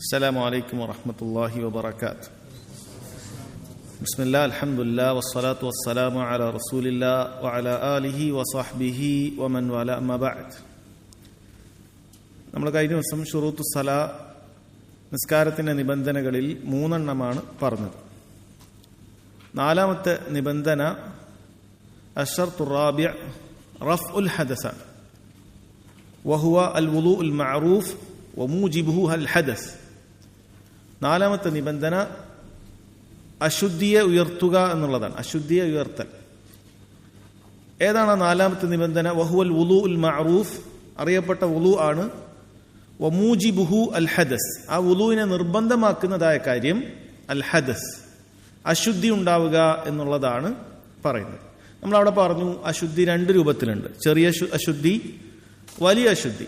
അസ്സലാമു അലൈക്കും വറഹ്മത്തുള്ളാഹി വബറകാതുഹു. ബിസ്മില്ലാ അൽഹംദുലില്ലാ വസ്സലാത്തു വസ്സലാമു അലാ റസൂലില്ലാ വഅലാ ആലിഹി വസഹ്ബിഹി വമൻ വാല അമ്മാ ബഅദ്. നമ്മൾ കഴിഞ്ഞ ദിവസം ശുറൂത്തു സലാ നിസ്കാരത്തിന്റെ നിബന്ധനകളിൽ 3 എണ്ണമാണ് പറഞ്ഞത്. 4ാമത്തെ നിബന്ധന അശ്ശർതു റാബിഅ റഫ്ഉൽ ഹദസ് വഹുവ അൽ വുളൂഉൽ മഅറൂഫ് വമൂജിബുഹു അൽ ഹദസ്. 4ാമത്തെ നിബന്ധന അശുദ്ധിയെ ഉയർത്തുക എന്നുള്ളതാണ്. അശുദ്ധിയെ ഉയർത്തൽ. ഏതാണ് 4ാമത്തെ നിബന്ധന? വഹുവൽ വുളൂഉൽ മഅറൂഫ്, അറിയപ്പെട്ട വുളൂ ആണ്. വമൂജിബുഹു അൽ ഹദസ്, ആ വുളൂവിനെ നിർബന്ധമാക്കുന്നതായ കാര്യം അൽ ഹദസ്, അശുദ്ധി ഉണ്ടാവുക എന്നുള്ളതാണ് പറയുന്നത്. നമ്മളവിടെ പറഞ്ഞു അശുദ്ധി 2 രൂപത്തിലുണ്ട്. ചെറിയ അശുദ്ധി, വലിയ അശുദ്ധി.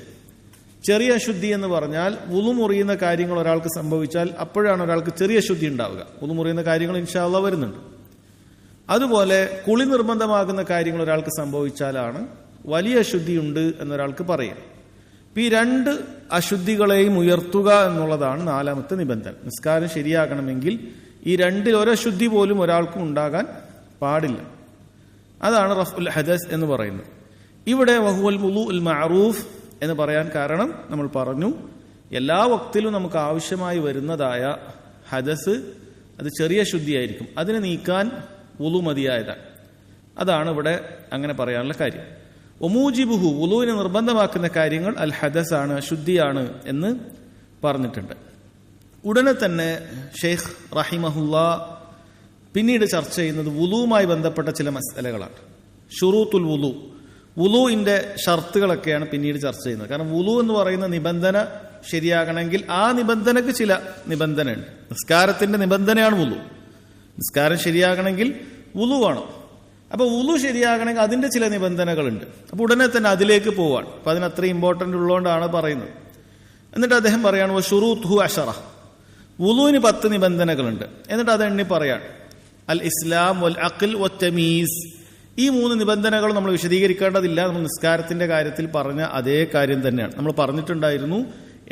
ചെറിയ അശുദ്ധി എന്ന് പറഞ്ഞാൽ വുളു മുറിയുന്ന കാര്യങ്ങൾ ഒരാൾക്ക് സംഭവിച്ചാൽ അപ്പോഴാണ് ഒരാൾക്ക് ചെറിയ അശുദ്ധി ഉണ്ടാവുക. വുളു മുറിയുന്ന കാര്യങ്ങൾ ഇൻഷാ അല്ലാഹ് വരുന്നുണ്ട്. അതുപോലെ കുളി നിർബന്ധമാകുന്ന കാര്യങ്ങൾ ഒരാൾക്ക് സംഭവിച്ചാലാണ് വലിയ അശുദ്ധി ഉണ്ട് എന്നൊരാൾക്ക് പറയാം. ഈ 2 അശുദ്ധികളെയും ഉയർത്തുക എന്നുള്ളതാണ് 4ാമത്തെ നിബന്ധന. നിസ്കാരം ശരിയാകണമെങ്കിൽ ഈ 2ൽ ഒരശുദ്ധി പോലും ഒരാൾക്കും ഉണ്ടാകാൻ പാടില്ല. അതാണ് റഫ്ഉൽ ഹദസ് എന്ന് പറയുന്നത്. ഇവിടെ വഹുവൽ വുളൂഉൽ മഅറൂഫ് എന്ന് പറയാൻ കാരണം നമ്മൾ പറഞ്ഞു, എല്ലാ വക്തിലും നമുക്ക് ആവശ്യമായി വരുന്നതായ ഹദസ് അത് ചെറിയ ശുദ്ധിയായിരിക്കും. അതിനെ നീക്കാൻ വുളു മതിയായതാണ്. അതാണ് ഇവിടെ അങ്ങനെ പറയാനുള്ള കാര്യം. ഒമൂജിബുഹു, വുളുവിനെ നിർബന്ധമാക്കുന്ന കാര്യങ്ങൾ അൽ ഹദസ് ആണ്, അശുദ്ധിയാണ് എന്ന് പറഞ്ഞിട്ടുണ്ട്. ഉടനെ തന്നെ ഷെയ്ഖ് റഹിമഹുല്ലാ പിന്നീട് ചർച്ച ചെയ്യുന്നത് വുളുവുമായി ബന്ധപ്പെട്ട ചില മസലകളാണ്. ഷുറൂത്തുൽ വുളു, വുളുവിന്റെ ഷർത്തുകളൊക്കെയാണ് പിന്നീട് ചർച്ച ചെയ്യുന്നത്. കാരണം വുളു എന്ന് പറയുന്ന നിബന്ധന ശരിയാകണമെങ്കിൽ ആ നിബന്ധനക്ക് ചില നിബന്ധനയുണ്ട്. നിസ്കാരത്തിന്റെ നിബന്ധനയാണ് വുളു. നിസ്കാരം ശരിയാകണമെങ്കിൽ വുളു വേണം. അപ്പൊ വുളു ശരിയാകണമെങ്കിൽ അതിന്റെ ചില നിബന്ധനകളുണ്ട്. അപ്പൊ ഉടനെ തന്നെ അതിലേക്ക് പോവാണ്. അപ്പൊ അതിന് അത്ര ഇമ്പോർട്ടന്റ് ഉള്ളതുകൊണ്ടാണ് പറയുന്നത്. എന്നിട്ട് അദ്ദേഹം പറയാണ് ഷുറൂത്തുഹു അശറ, വുളുവിന് 10 നിബന്ധനകളുണ്ട്. എന്നിട്ട് അത് എണ്ണി പറയാണ്. അൽ ഇസ്ലാം വൽ അഖ്ൽ വത്തമീസ്, ഈ 3 നിബന്ധനകൾ നമ്മൾ വിശദീകരിക്കേണ്ടതില്ല. നമ്മൾ നിസ്കാരത്തിന്റെ കാര്യത്തിൽ പറഞ്ഞ അതേ കാര്യം തന്നെയാണ്. നമ്മൾ പറഞ്ഞിട്ടുണ്ടായിരുന്നു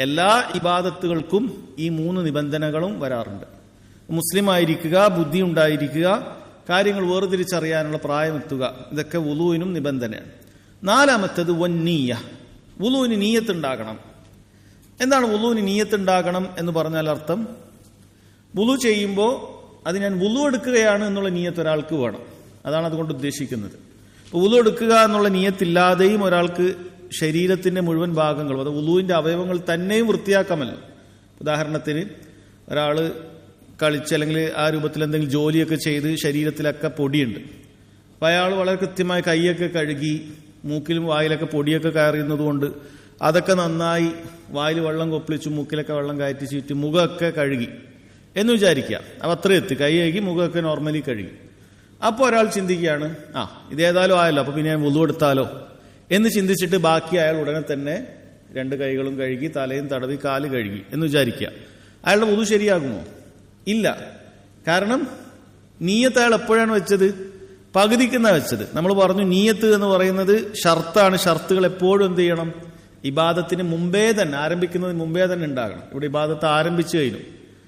എല്ലാ ഇബാദത്തുകൾക്കും ഈ 3 നിബന്ധനകളും വരാറുണ്ട്. മുസ്ലിം ആയിരിക്കുക, ബുദ്ധി ഉണ്ടായിരിക്കുക, കാര്യങ്ങൾ വേർതിരിച്ചറിയാനുള്ള പ്രായമെത്തുക, ഇതൊക്കെ വുളുവിനും നിബന്ധനയാണ്. 4ാമത്തേത് വന്നീയ, വുളുവിന് നീയത്ത് ഉണ്ടാകണം. എന്താണ് വുളുവിന് നീയത്ത് ഉണ്ടാകണം എന്ന് പറഞ്ഞാൽ അർത്ഥം, വുളു ചെയ്യുമ്പോൾ അത് ഞാൻ വുളു എടുക്കുകയാണ് എന്നുള്ള നീയത്ത് ഒരാൾക്ക് വേണം. അതാണ് അതുകൊണ്ട് ഉദ്ദേശിക്കുന്നത്. വുളു എടുക്കുക എന്നുള്ള നീയത്തില്ലാതെയും ഒരാൾക്ക് ശരീരത്തിന്റെ മുഴുവൻ ഭാഗങ്ങളും, അത് വുളുവിന്റെ അവയവങ്ങൾ തന്നെയും വൃത്തിയാക്കാമല്ലോ. ഉദാഹരണത്തിന് ഒരാള് കളിച്ച് അല്ലെങ്കിൽ ആ രൂപത്തിൽ എന്തെങ്കിലും ജോലിയൊക്കെ ചെയ്ത് ശരീരത്തിലൊക്കെ പൊടിയുണ്ട്. അപ്പം അയാൾ വളരെ കൃത്യമായി കൈയൊക്കെ കഴുകി, മൂക്കിലും വായിലൊക്കെ പൊടിയൊക്കെ കയറിയുന്നതുകൊണ്ട് അതൊക്കെ നന്നായി വായിൽ വെള്ളം കൊപ്പിളിച്ചു, മൂക്കിലൊക്കെ വെള്ളം കയറ്റി ചുറ്റി മുഖമൊക്കെ കഴുകി എന്ന് വിചാരിക്കുക. അപ്പം അത്ര എത്തി, കൈ കഴുകി മുഖമൊക്കെ നോർമലി കഴുകി. അപ്പോൾ ഒരാൾ ചിന്തിക്കുകയാണ്, ഇതേതായാലും ആയല്ലോ, അപ്പൊ പിന്നെ ഞാൻ വുളു എടുത്താലോ എന്ന് ചിന്തിച്ചിട്ട് ബാക്കി അയാൾ ഉടനെ തന്നെ 2 കൈകളും കഴുകി തലയും തടവി കാല് കഴുകി എന്ന് വിചാരിക്കുക. അയാളുടെ വുളു ശരിയാകുമോ? ഇല്ല. കാരണം നീയത്ത് അയാൾ എപ്പോഴാണ് വെച്ചത്? പകുതിക്കുന്ന വെച്ചത്. നമ്മൾ പറഞ്ഞു നീയത്ത് എന്ന് പറയുന്നത് ഷർത്താണ്. ഷർത്തുകൾ എപ്പോഴും എന്ത് ചെയ്യണം? ഇബാദത്തിന് മുമ്പേ തന്നെ, ആരംഭിക്കുന്നതിന് മുമ്പേ തന്നെ ഉണ്ടാകണം. ഇവിടെ ഇബാദത്ത് ആരംഭിച്ചു കഴിഞ്ഞു,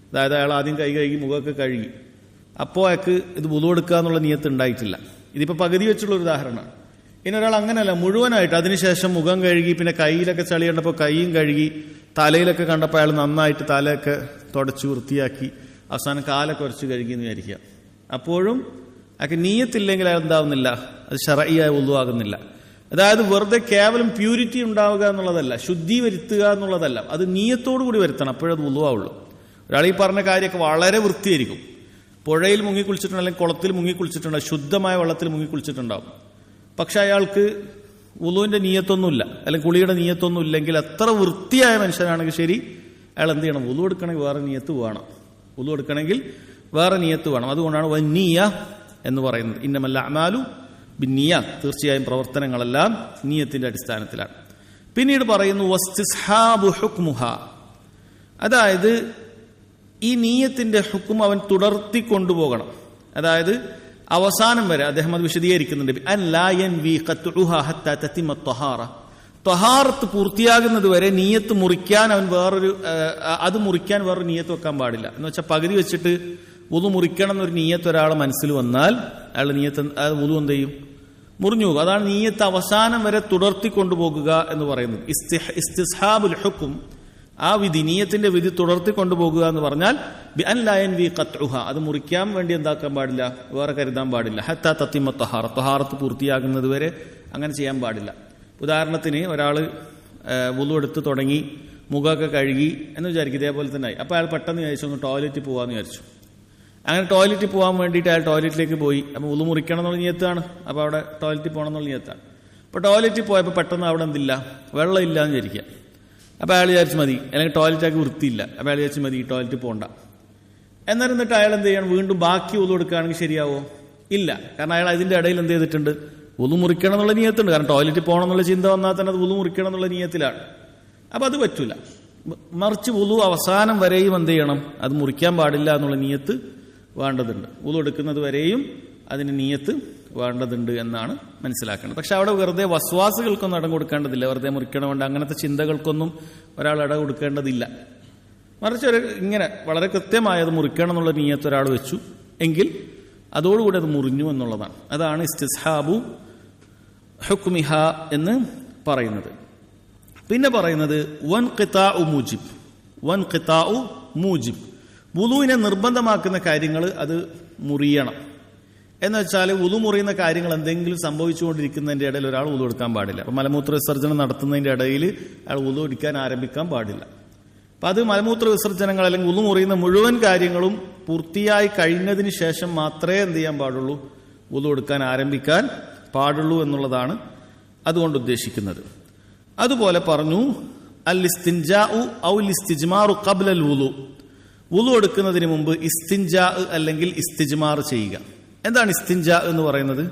അതായത് അയാൾ ആദ്യം കൈ കഴുകി മുഖമൊക്കെ കഴുകി, അപ്പോൾ അയാൾക്ക് ഇത് വുളു എടുക്കുക എന്നുള്ള നിയത്ത് ഉണ്ടായിട്ടില്ല. ഇതിപ്പോൾ പകുതി വെച്ചുള്ള ഒരു ഉദാഹരണമാണ്. ഇനി ഒരാൾ അങ്ങനെയല്ല, മുഴുവനായിട്ട് അതിനുശേഷം മുഖം കഴുകി, പിന്നെ കയ്യിലൊക്കെ ചളി കണ്ടപ്പോൾ കൈയും കഴുകി, തലയിലൊക്കെ കണ്ടപ്പോൾ അയാൾ നന്നായിട്ട് തലയൊക്കെ തുടച്ച് വൃത്തിയാക്കി, അവസാനം കാലൊക്കെ ഉരച്ച് കഴുകി എന്ന് വിചാരിക്കുക. അപ്പോഴും അയാൾക്ക് നീയത്തില്ലെങ്കിൽ അയാൾ എന്താവുന്നില്ല, അത് ശറഈയായ വുളു ആകുന്നില്ല. അതായത് വെറുതെ കേവലം പ്യൂരിറ്റി ഉണ്ടാവുക എന്നുള്ളതല്ല, ശുദ്ധി വരുത്തുക എന്നുള്ളതല്ല, അത് നീയത്തോടു കൂടി വരുത്തണം, അപ്പോഴത് വുളു ആവുള്ളൂ. ഒരാൾ ഈ പറഞ്ഞ കാര്യമൊക്കെ വളരെ വൃത്തിയായിരിക്കും. പുഴയിൽ മുങ്ങിക്കുളിച്ചിട്ടുണ്ട്, അല്ലെങ്കിൽ കുളത്തിൽ മുങ്ങിക്കുളിച്ചിട്ടുണ്ടാവും, ശുദ്ധമായ വെള്ളത്തിൽ മുങ്ങിക്കുളിച്ചിട്ടുണ്ടാവും. പക്ഷെ അയാൾക്ക് വുളുവിന്റെ നീയത്തൊന്നുമില്ല, അല്ലെങ്കിൽ കുളിയുടെ നീയത്തൊന്നും ഇല്ലെങ്കിൽ, എത്ര വൃത്തിയായ മനുഷ്യനാണെങ്കിൽ ശരി, അയാൾ എന്ത് ചെയ്യണം? വുളു എടുക്കണമെങ്കിൽ വേറെ നീയത്ത് വേണം. വുളു എടുക്കണമെങ്കിൽ വേറെ നീയത്ത് വേണം. അതുകൊണ്ടാണ് വന്നിയ എന്ന് പറയുന്നത്. ഇന്നമൽ അഅ്മാലു ബിന്നിയ്യാത്ത്, തീർച്ചയായും പ്രവർത്തനങ്ങളെല്ലാം നീയത്തിന്റെ അടിസ്ഥാനത്തിലാണ്. പിന്നീട് പറയുന്നു വസ്തിസ്ഹാബു ഹുക്മുഹാ, അതായത് ഈ നീയത്തിന്റെ ഹുക്കും അവൻ തുടർത്തി കൊണ്ടുപോകണം. അതായത് അവസാനം വരെ അദ്ദേഹം അത് വിശദീകരിക്കുന്നുണ്ട്. ത്വഹാറത്ത് പൂർത്തിയാകുന്നത് വരെ നീയത്ത് മുറിക്കാൻ അവൻ അത് മുറിക്കാൻ വേറൊരു നീയത്ത് വെക്കാൻ പാടില്ല. എന്ന് വെച്ചാൽ പകുതി വെച്ചിട്ട് വുളു മുറിക്കണം എന്നൊരു നീയത്ത് ഒരാളെ മനസ്സിൽ വന്നാൽ അയാളുടെ നീയത്ത് വുളു എന്ത് ചെയ്യും? മുറിഞ്ഞു പോകും. അതാണ് നീയത്ത് അവസാനം വരെ തുടർത്തി കൊണ്ടുപോകുക എന്ന് പറയുന്നത്. ഇസ്തിസ്ഹാബുൽ ഹുക്കും, ആ വിധി, നീയത്തിന്റെ വിധി തുടർത്തി കൊണ്ടുപോകുക എന്ന് പറഞ്ഞാൽ ബിഅൻ ലാ യൻവി ഖത്ഉഹ, അത് മുറിക്കാൻ വേണ്ടി എന്താക്കാൻ പാടില്ല, വേറെ കരുതാൻ പാടില്ല. ഹത്താ തത്തിമ ത്വഹാറ, ത്വഹാറത്ത് പൂർത്തിയാകുന്നത് വരെ അങ്ങനെ ചെയ്യാൻ പാടില്ല. ഉദാഹരണത്തിന് ഒരാൾ വുളു എടുത്ത് തുടങ്ങി, മുഖമൊക്കെ കഴുകി എന്ന് വിചാരിക്കും, ഇതേപോലെ തന്നെ ആയി. അപ്പോൾ അയാൾ പെട്ടെന്ന് വിചാരിച്ചു ഒന്ന് ടോയ്ലറ്റിൽ പോകാമെന്ന് വിചാരിച്ചു. അങ്ങനെ ടോയ്ലറ്റിൽ പോകാൻ വേണ്ടിയിട്ട് അയാൾ ടോയ്ലറ്റിലേക്ക് പോയി. അപ്പോൾ വുളു മുറിക്കണം എന്നുള്ള നിയത്താണ്, അപ്പോൾ അവിടെ ടോയ്ലറ്റിൽ പോകണം എന്നുള്ള നിയത്താണ്. അപ്പോൾ ടോയ്ലറ്റിൽ പോയപ്പോൾ പെട്ടെന്ന് അവിടെ എന്തില്ല, വെള്ളം ഇല്ല എന്ന് വിചാരിക്കുക. അപ്പോൾ അയാൾ വിചാരിച്ച് മതി, അല്ലെങ്കിൽ ടോയ്ലറ്റാക്കി വൃത്തിയില്ല, അപ്പോൾ അയാൾ വിചാരിച്ച് മതി ടോയ്ലറ്റിൽ പോകണ്ട. എന്നിട്ട് അയാൾ എന്ത് ചെയ്യണം, വീണ്ടും ബാക്കി വുളു എടുക്കുകയാണെങ്കിൽ ശരിയാവോ? ഇല്ല. കാരണം അയാൾ അതിൻ്റെ ഇടയിൽ എന്ത് ചെയ്തിട്ടുണ്ട്, വുളു മുറിക്കണം എന്നുള്ള നിയത്തുണ്ട്. കാരണം ടോയ്ലറ്റിൽ പോകണം എന്നുള്ള ചിന്ത വന്നാൽ തന്നെ അത് വുളു മുറിക്കണം എന്നുള്ള നിയത്തിലാണ്. അപ്പം അത് പറ്റൂല. മറിച്ച് വുളു അവസാനം വരെയും എന്ത് ചെയ്യണം, അത് മുറിക്കാൻ പാടില്ല എന്നുള്ള നിയത്ത് വേണ്ടതുണ്ട്. വുളു എടുക്കുന്നത് വരെയും അതിന് നിയത്ത് വേണ്ടതുണ്ട് എന്നാണ് മനസ്സിലാക്കേണ്ടത്. പക്ഷെ അവിടെ വെറുതെ വസ്വാസുകൾക്കൊന്നും ഇടം കൊടുക്കേണ്ടതില്ല. വെറുതെ മുറിക്കണമുണ്ട് അങ്ങനത്തെ ചിന്തകൾക്കൊന്നും ഒരാൾ ഇട കൊടുക്കേണ്ടതില്ല. മറിച്ച് ഇങ്ങനെ വളരെ കൃത്യമായത് മുറിക്കണം എന്നുള്ള നിയത്ത് ഒരാൾ വെച്ചു എങ്കിൽ അതോടുകൂടി അത് മുറിഞ്ഞു എന്നുള്ളതാണ്. അതാണ് ഇസ്തിസ്ഹാബു ഹുക്മിഹ എന്ന് പറയുന്നത്. പിന്നെ പറയുന്നത് വൻഖിതാഉ മൂജിബ്. വൻഖിതാഉ മൂജിബ്, വുളുവിനെ നിർബന്ധമാക്കുന്ന കാര്യങ്ങൾ അത് മുറിയണം. എന്ന് വെച്ചാൽ വുളു മുറിയുന്ന കാര്യങ്ങൾ എന്തെങ്കിലും സംഭവിച്ചുകൊണ്ടിരിക്കുന്നതിൻ്റെ ഇടയിൽ ഒരാൾ വുളു എടുക്കാൻ പാടില്ല. അപ്പം മലമൂത്ര വിസർജനം നടത്തുന്നതിൻ്റെ ഇടയിൽ അയാൾ വുളു എടുക്കാൻ ആരംഭിക്കാൻ പാടില്ല. അപ്പം അത് മലമൂത്ര വിസർജനങ്ങൾ അല്ലെങ്കിൽ വുളു മുറിയുന്ന മുഴുവൻ കാര്യങ്ങളും പൂർത്തിയായി കഴിഞ്ഞതിന് ശേഷം മാത്രമേ എന്ത് ചെയ്യാൻ പാടുള്ളൂ, വുളു എടുക്കാൻ ആരംഭിക്കാൻ പാടുള്ളൂ എന്നുള്ളതാണ് അതുകൊണ്ട് ഉദ്ദേശിക്കുന്നത്. അതുപോലെ പറഞ്ഞു അൽ ഇസ്തിൻജാഉ ഔ ഇസ്തിജ്മാറു ഖബ്ലൽ വുളു, വുളു എടുക്കുന്നതിന് മുമ്പ് ഇസ്തിൻജാ അല്ലെങ്കിൽ ഇസ്തിജ്മാർ ചെയ്യുക. എന്താണ് ഇസ്തിൻജാ എന്ന് പറയുന്നത്?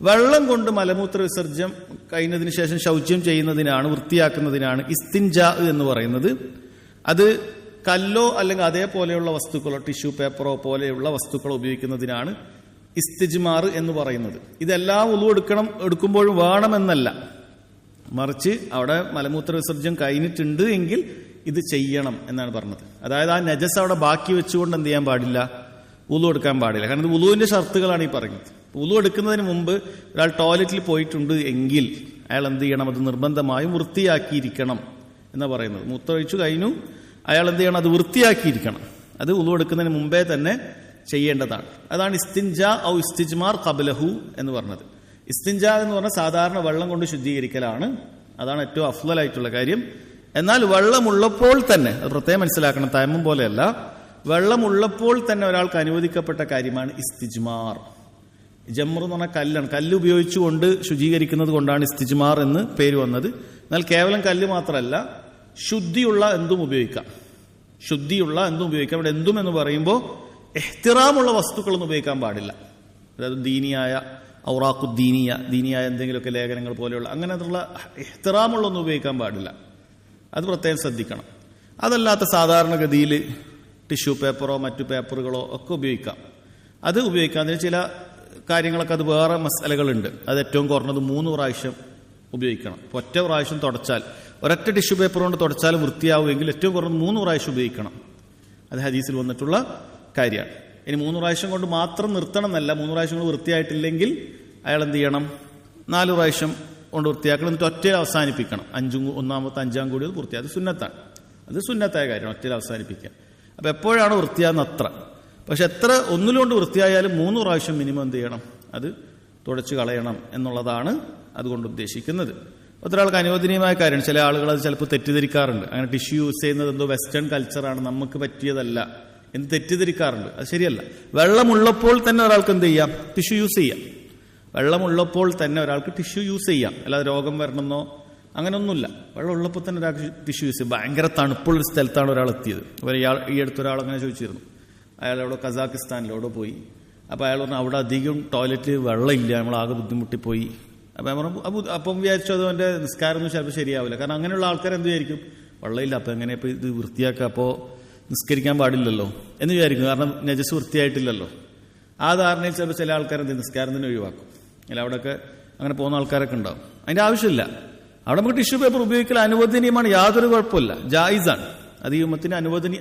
വെള്ളം കൊണ്ട് മലമൂത്ര വിസർജ്യം കഴിഞ്ഞതിന് ശേഷം ശൗച്യം ചെയ്യുന്നതിനാണ്, വൃത്തിയാക്കുന്നതിനാണ് ഇസ്തിൻജാ എന്ന് പറയുന്നത്. അത് കല്ലോ അല്ലെങ്കിൽ അതേപോലെയുള്ള വസ്തുക്കളോ ടിഷ്യൂ പേപ്പറോ പോലെയുള്ള വസ്തുക്കളോ ഉപയോഗിക്കുന്നതിനാണ് ഇസ്തിജ്മാർ എന്ന് പറയുന്നത്. ഇതെല്ലാം വുളു എടുക്കുമ്പോഴും വേണമെന്നല്ല, മറിച്ച് അവിടെ മലമൂത്ര വിസർജ്യം കഴിഞ്ഞിട്ടുണ്ട് എങ്കിൽ ഇത് ചെയ്യണം എന്നാണ് പറഞ്ഞത്. അതായത് ആ നജസ് അവിടെ ബാക്കി വെച്ചുകൊണ്ട് എന്ത് ചെയ്യാൻ പാടില്ല, വുളു എടുക്കാൻ പാടില്ല. കാരണം ഇത് വുളുവിന്റെ ഷർത്തുകളാണ് ഈ പറയുന്നത്. വുളു എടുക്കുന്നതിന് മുമ്പ് ഒരാൾ ടോയ്ലറ്റിൽ പോയിട്ടുണ്ട് എങ്കിൽ അയാൾ എന്ത് ചെയ്യണം, അത് നിർബന്ധമായും വൃത്തിയാക്കിയിരിക്കണം എന്നാ പറയുന്നത്. മൂത്രമൊഴിച്ചു കഴിഞ്ഞു, അയാൾ എന്ത് ചെയ്യണം, അത് വൃത്തിയാക്കിയിരിക്കണം. അത് വുളു എടുക്കുന്നതിന് മുമ്പേ തന്നെ ചെയ്യേണ്ടതാണ്. അതാണ് ഇസ്തിൻജാ ഔ ഇസ്തിജ്മാർ ഖബ്ലഹു എന്ന് പറഞ്ഞത്. ഇസ്തിൻജാ എന്ന് പറഞ്ഞാൽ സാധാരണ വെള്ളം കൊണ്ട് ശുദ്ധീകരിക്കലാണ്, അതാണ് ഏറ്റവും അഫ്ളലായിട്ടുള്ള കാര്യം. എന്നാൽ വെള്ളമുള്ളപ്പോൾ തന്നെ, അത് പ്രത്യേകം മനസ്സിലാക്കണം, തയമ്മം പോലെയല്ല, വെള്ളമുള്ളപ്പോൾ തന്നെ ഒരാൾക്ക് അനുവദിക്കപ്പെട്ട കാര്യമാണ് ഇസ്തിജ്മാർ. ജംറ് എന്ന് പറഞ്ഞാൽ കല്ലാണ്, കല്ല് ഉപയോഗിച്ചുകൊണ്ട് ശുചീകരിക്കുന്നത് കൊണ്ടാണ് ഇസ്തിജ്മാർ എന്ന് പേര് വന്നത്. എന്നാൽ കേവലം കല്ല് മാത്രമല്ല, ശുദ്ധിയുള്ള എന്തും ഉപയോഗിക്കാം. ശുദ്ധിയുള്ള എന്തും ഉപയോഗിക്കാം. ഇവിടെ എന്തും എന്ന് പറയുമ്പോൾ ഇഹ്തിറാമുള്ള വസ്തുക്കളൊന്നും ഉപയോഗിക്കാൻ പാടില്ല. അതായത് ദീനിയായ ദീനിയായ എന്തെങ്കിലുമൊക്കെ ലേഖനങ്ങൾ പോലെയുള്ള അങ്ങനെയുള്ള ഇഹ്തിറാമുള്ളൊന്നും ഉപയോഗിക്കാൻ പാടില്ല. അത് പ്രത്യേകം ശ്രദ്ധിക്കണം. അതല്ലാത്ത സാധാരണഗതിയിൽ ടിഷ്യൂ പേപ്പറോ മറ്റു പേപ്പറുകളോ ഒക്കെ ഉപയോഗിക്കാം. അത് ഉപയോഗിക്കാം. അതിന് ചില കാര്യങ്ങളൊക്കെ അത് വേറെ മസാലകളുണ്ട്. അത് ഏറ്റവും കുറഞ്ഞത് 3 പ്രാവശ്യം ഉപയോഗിക്കണം. ഒറ്റ പ്രാവശ്യം തുടച്ചാൽ, ഒരൊറ്റ ടിഷ്യൂ പേപ്പർ കൊണ്ട് തുടച്ചാൽ വൃത്തിയാവുമെങ്കിൽ ഏറ്റവും കുറഞ്ഞത് 3 പ്രാവശ്യം ഉപയോഗിക്കണം. അത് ഹദീസിൽ വന്നിട്ടുള്ള കാര്യമാണ്. ഇനി 3 പ്രാവശ്യം കൊണ്ട് മാത്രം നിർത്തണം എന്നല്ല, 3 പ്രാവശ്യം കൊണ്ട് വൃത്തിയായിട്ടില്ലെങ്കിൽ അയാൾ എന്ത് ചെയ്യണം, 4 പ്രാവശ്യം കൊണ്ട് വൃത്തിയാക്കണം. എന്നിട്ട് ഒറ്റയിൽ അവസാനിപ്പിക്കണം. 5-ാം കൂടി അത് പൂർത്തിയായി. അത് സുന്നത്താണ്. അത് സുന്നത്തായ കാര്യമാണ്, ഒറ്റയിൽ അവസാനിപ്പിക്കുക. അപ്പം എപ്പോഴാണ് വൃത്തിയാകുന്ന അത്ര. പക്ഷെ എത്ര ഒന്നിലുകൊണ്ട് വൃത്തിയായാലും 3 പ്രാവശ്യം മിനിമം എന്ത് ചെയ്യണം, അത് തുടച്ചു കളയണം എന്നുള്ളതാണ് അതുകൊണ്ട് ഉദ്ദേശിക്കുന്നത്. ഒരാൾക്ക് അനുവദനീയമായ കാര്യമാണ്. ചില ആളുകൾ അത് ചിലപ്പോൾ തെറ്റിദ്ധരിക്കാറുണ്ട്. അങ്ങനെ ടിഷ്യൂ യൂസ് ചെയ്യുന്നത് എന്തോ വെസ്റ്റേൺ കൾച്ചറാണ്, നമുക്ക് പറ്റിയതല്ല എന്ന് തെറ്റിദ്ധരിക്കാറുണ്ട്. അത് ശരിയല്ല. വെള്ളമുള്ളപ്പോൾ തന്നെ ഒരാൾക്ക് എന്ത് ചെയ്യാം, ടിഷ്യൂ യൂസ് ചെയ്യാം. വെള്ളമുള്ളപ്പോൾ തന്നെ ഒരാൾക്ക് ടിഷ്യൂ യൂസ് ചെയ്യാം. അല്ലാതെ രോഗം വരണമെന്നോ അങ്ങനെയൊന്നുമില്ല. വെള്ളം ഉള്ളപ്പോൾ തന്നെ ഒരാൾക്ക് ടിഷ്യൂ യൂസ് ചെയ്യും. ഭയങ്കര തണുപ്പുള്ളൊരു സ്ഥലത്താണ് ഒരാൾ എത്തിയത്. അപ്പോൾ ഈ അടുത്തൊരാൾ അങ്ങനെ ചോദിച്ചിരുന്നു. അയാൾ അവിടെ കസാക്കിസ്ഥാനിലവിടെ പോയി. അപ്പോൾ അയാൾ പറഞ്ഞു അവിടെ അധികം ടോയ്ലറ്റ് വെള്ളമില്ല, നമ്മളാകെ ബുദ്ധിമുട്ടിപ്പോയി. അപ്പം ഞാൻ പറഞ്ഞു, അപ്പം വിചാരിച്ചു അത് അവൻ്റെ നിസ്കാരമൊന്നും ചിലപ്പോൾ ശരിയാവില്ല. കാരണം അങ്ങനെയുള്ള ആൾക്കാർ എന്ത് വിചാരിക്കും, വെള്ളമില്ല അപ്പം എങ്ങനെ ഇപ്പോൾ ഇത് വൃത്തിയാക്കുക, അപ്പോൾ നിസ്കരിക്കാൻ പാടില്ലല്ലോ എന്ന് വിചാരിക്കും. കാരണം നജസ് വൃത്തിയായിട്ടില്ലല്ലോ. ആ ധാരണയിൽ ചിലപ്പോൾ ചില ആൾക്കാർ എന്ത് നിസ്കാരം തന്നെ ഒഴിവാക്കും. അല്ല അവിടെയൊക്കെ അങ്ങനെ പോകുന്ന ആൾക്കാരൊക്കെ ഉണ്ടാവും. അതിൻ്റെ ആവശ്യമില്ല. അവിടെ നമുക്ക് ടിഷ്യൂ പേപ്പർ ഉപയോഗിക്കൽ അനുവദനീയമാണ്, യാതൊരു കുഴപ്പമില്ല, ജായിസാണ്. അത് ഈ ഉമ്മത്തിന്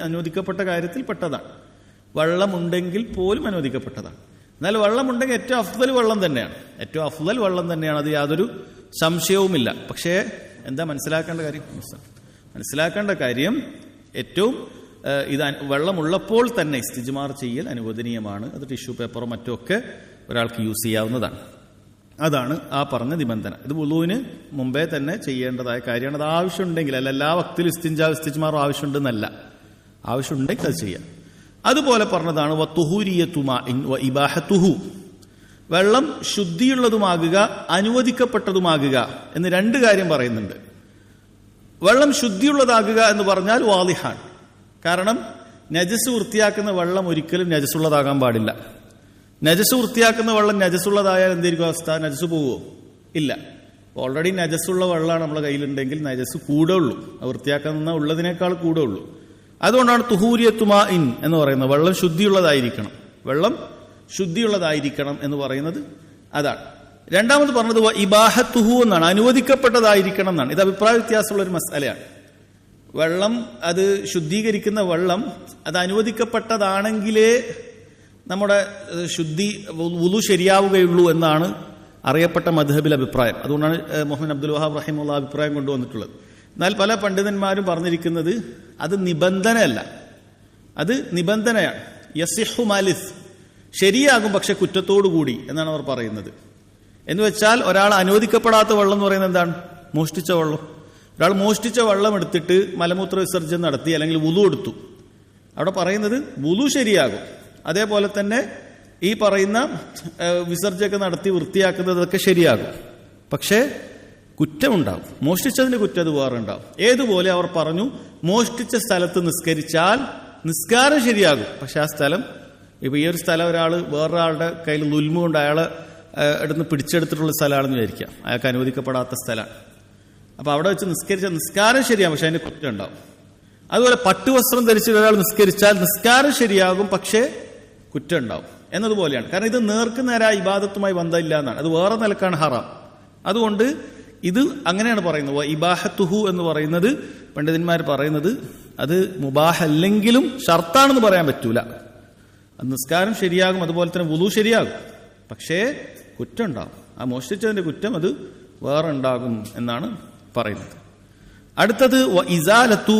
അനുവദിക്കപ്പെട്ട കാര്യത്തിൽ പെട്ടതാണ്. വെള്ളമുണ്ടെങ്കിൽ പോലും അനുവദിക്കപ്പെട്ടതാണ്. എന്നാൽ വെള്ളമുണ്ടെങ്കിൽ ഏറ്റവും അഫ്ദൽ വെള്ളം തന്നെയാണ്, ഏറ്റവും അഫ്ദൽ വെള്ളം തന്നെയാണ്, അത് യാതൊരു സംശയവുമില്ല. പക്ഷേ എന്താ മനസ്സിലാക്കേണ്ട കാര്യം ഏറ്റവും ഇത് വെള്ളമുള്ളപ്പോൾ തന്നെ ഇസ്തിജ്മാർ ചെയ്യൽ അനുവദനീയമാണ്. അത് ടിഷ്യൂ പേപ്പറോ മറ്റോ ഒക്കെ ഒരാൾക്ക് യൂസ് ചെയ്യാവുന്നതാണ്. അതാണ് ആ പറഞ്ഞ നിബന്ധന. ഇത് വുളൂവിന് മുമ്പേ തന്നെ ചെയ്യേണ്ടതായ കാര്യമാണ്. അത് ആവശ്യമുണ്ടെങ്കിൽ, അല്ല എല്ലാ വക്തിലും ഇസ്തിജ്മാറും ആവശ്യമുണ്ടെന്നല്ല, ആവശ്യമുണ്ടെങ്കിൽ അത് ചെയ്യാം. അതുപോലെ പറഞ്ഞതാണ് വത്തുഹൂരിയത്തു മാഇൻ വ ഇബാഹത്തുഹു, വെള്ളം ശുദ്ധിയുള്ളതുമാകുക അനുവദിക്കപ്പെട്ടതുമാകുക എന്ന് രണ്ട് കാര്യം പറയുന്നുണ്ട്. വെള്ളം ശുദ്ധിയുള്ളതാകുക എന്ന് പറഞ്ഞാൽ വാളിഹാൻ. കാരണം നജസ് വൃത്തിയാക്കുന്ന വെള്ളം ഒരിക്കലും നജസുള്ളതാകാൻ പാടില്ല. നജസ് വൃത്തിയാക്കുന്ന വെള്ളം നജസുള്ളതായാൽ എന്തായിരിക്കും അവസ്ഥ? നജസ് പോവുമോ? ഇല്ല. ഓൾറെഡി നജസുള്ള വെള്ളമാണ് നമ്മുടെ കയ്യിലുണ്ടെങ്കിൽ നജസ് കൂടെ ഉള്ളൂ, വൃത്തിയാക്കാൻ നിന്നാൽ ഉള്ളതിനേക്കാൾ കൂടെ ഉള്ളൂ. അതുകൊണ്ടാണ് തുഹൂരിയത്തു മാഇൻ എന്ന് പറയുന്നത്. വെള്ളം ശുദ്ധിയുള്ളതായിരിക്കണം എന്ന് പറയുന്നത് അതാണ്. രണ്ടാമത് പറഞ്ഞത് ഇബാഹത്തുഹു എന്നാണ്, അനുവദിക്കപ്പെട്ടതായിരിക്കണം എന്നാണ്. ഇത് അഭിപ്രായ വ്യത്യാസമുള്ള ഒരു മസലയാണ്. വെള്ളം, അത് ശുദ്ധീകരിക്കുന്ന വെള്ളം അത് അനുവദിക്കപ്പെട്ടതാണെങ്കിലേ നമ്മുടെ വുളു ശരിയാവുകയുള്ളൂ എന്നാണ് അറിയപ്പെട്ട മദ്ഹബിൽ അഭിപ്രായം. അതുകൊണ്ടാണ് മുഹമ്മദ് അബ്ദുൽ വഹാബ് റഹിമഹുല്ലാഹ് അഭിപ്രായം കൊണ്ടുവന്നിട്ടുള്ളത്. എന്നാൽ പല പണ്ഡിതന്മാരും പറഞ്ഞിരിക്കുന്നത് അത് നിബന്ധനയല്ല, അത് നിബന്ധനയാണ്. യസിഹു മാലിസ്, ശരിയാകും പക്ഷെ കുറ്റത്തോടുകൂടി എന്നാണ് അവർ പറയുന്നത്. എന്ന് വെച്ചാൽ ഒരാൾ അനുവദിക്കപ്പെടാത്ത വെള്ളം എന്ന് പറയുന്നത് എന്താണ്? മോഷ്ടിച്ച വെള്ളം. ഒരാൾ മോഷ്ടിച്ച വെള്ളം എടുത്തിട്ട് മലമൂത്ര വിസർജനം നടത്തി, അല്ലെങ്കിൽ വുളു എടുത്തു, അവിടെ പറയുന്നത് വുളു ശരിയാകും. അതേപോലെ തന്നെ ഈ പറയുന്ന വിസർജനമൊക്കെ നടത്തി വൃത്തിയാക്കുന്നതൊക്കെ ശരിയാകും, പക്ഷേ കുറ്റമുണ്ടാകും. മോഷ്ടിച്ചതിന്റെ കുറ്റം അത് വേറെ ഉണ്ടാവും. ഏതുപോലെ അവർ പറഞ്ഞു, മോഷ്ടിച്ച സ്ഥലത്ത് നിസ്കരിച്ചാൽ നിസ്കാരം ശരിയാകും, പക്ഷെ ആ സ്ഥലം, ഇപ്പൊ ഈ ഒരു സ്ഥലം ഒരാൾ വേറൊരാളുടെ കയ്യിൽ ദുൽമ കൊണ്ട് അയാളെ എടുത്ത് പിടിച്ചെടുത്തിട്ടുള്ള സ്ഥലമാണെന്ന് വിചാരിക്കാം, അയാൾക്ക് അനുവദിക്കപ്പെടാത്ത സ്ഥലമാണ്. അപ്പൊ അവിടെ വെച്ച് നിസ്കരിച്ച നിസ്കാരം ശരിയാകും, പക്ഷെ അതിന് കുറ്റം ഉണ്ടാവും. അതുപോലെ പട്ടുവസ്ത്രം ധരിച്ചിട്ട് ഒരാൾ നിസ്കരിച്ചാൽ നിസ്കാരം ശരിയാകും, പക്ഷേ കുറ്റം ഉണ്ടാവും എന്നതുപോലെയാണ്. കാരണം ഇത് നേർക്കുനേരായ ഇബാദത്തുമായി ബന്ധമില്ല എന്നാണ്, അത് വേറെ നിലക്കാണ് ഹറാം. അതുകൊണ്ട് ഇത് അങ്ങനെയാണ് പറയുന്നത്. ഇബാഹത്തുഹു എന്ന് പറയുന്നത് പണ്ഡിതന്മാർ പറയുന്നത് അത് മുബാഹല്ലെങ്കിലും ഷർത്താണെന്ന് പറയാൻ പറ്റൂല. അത് നിസ്കാരം ശരിയാകും, അതുപോലെ തന്നെ വുളു ശരിയാകും, പക്ഷേ കുറ്റം ഉണ്ടാകും. ആ മോഷ്ടിച്ചതിന്റെ കുറ്റം അത് വേറെ ഉണ്ടാകും എന്നാണ് പറയുന്നത്. അടുത്തത് ഇസാലത്തു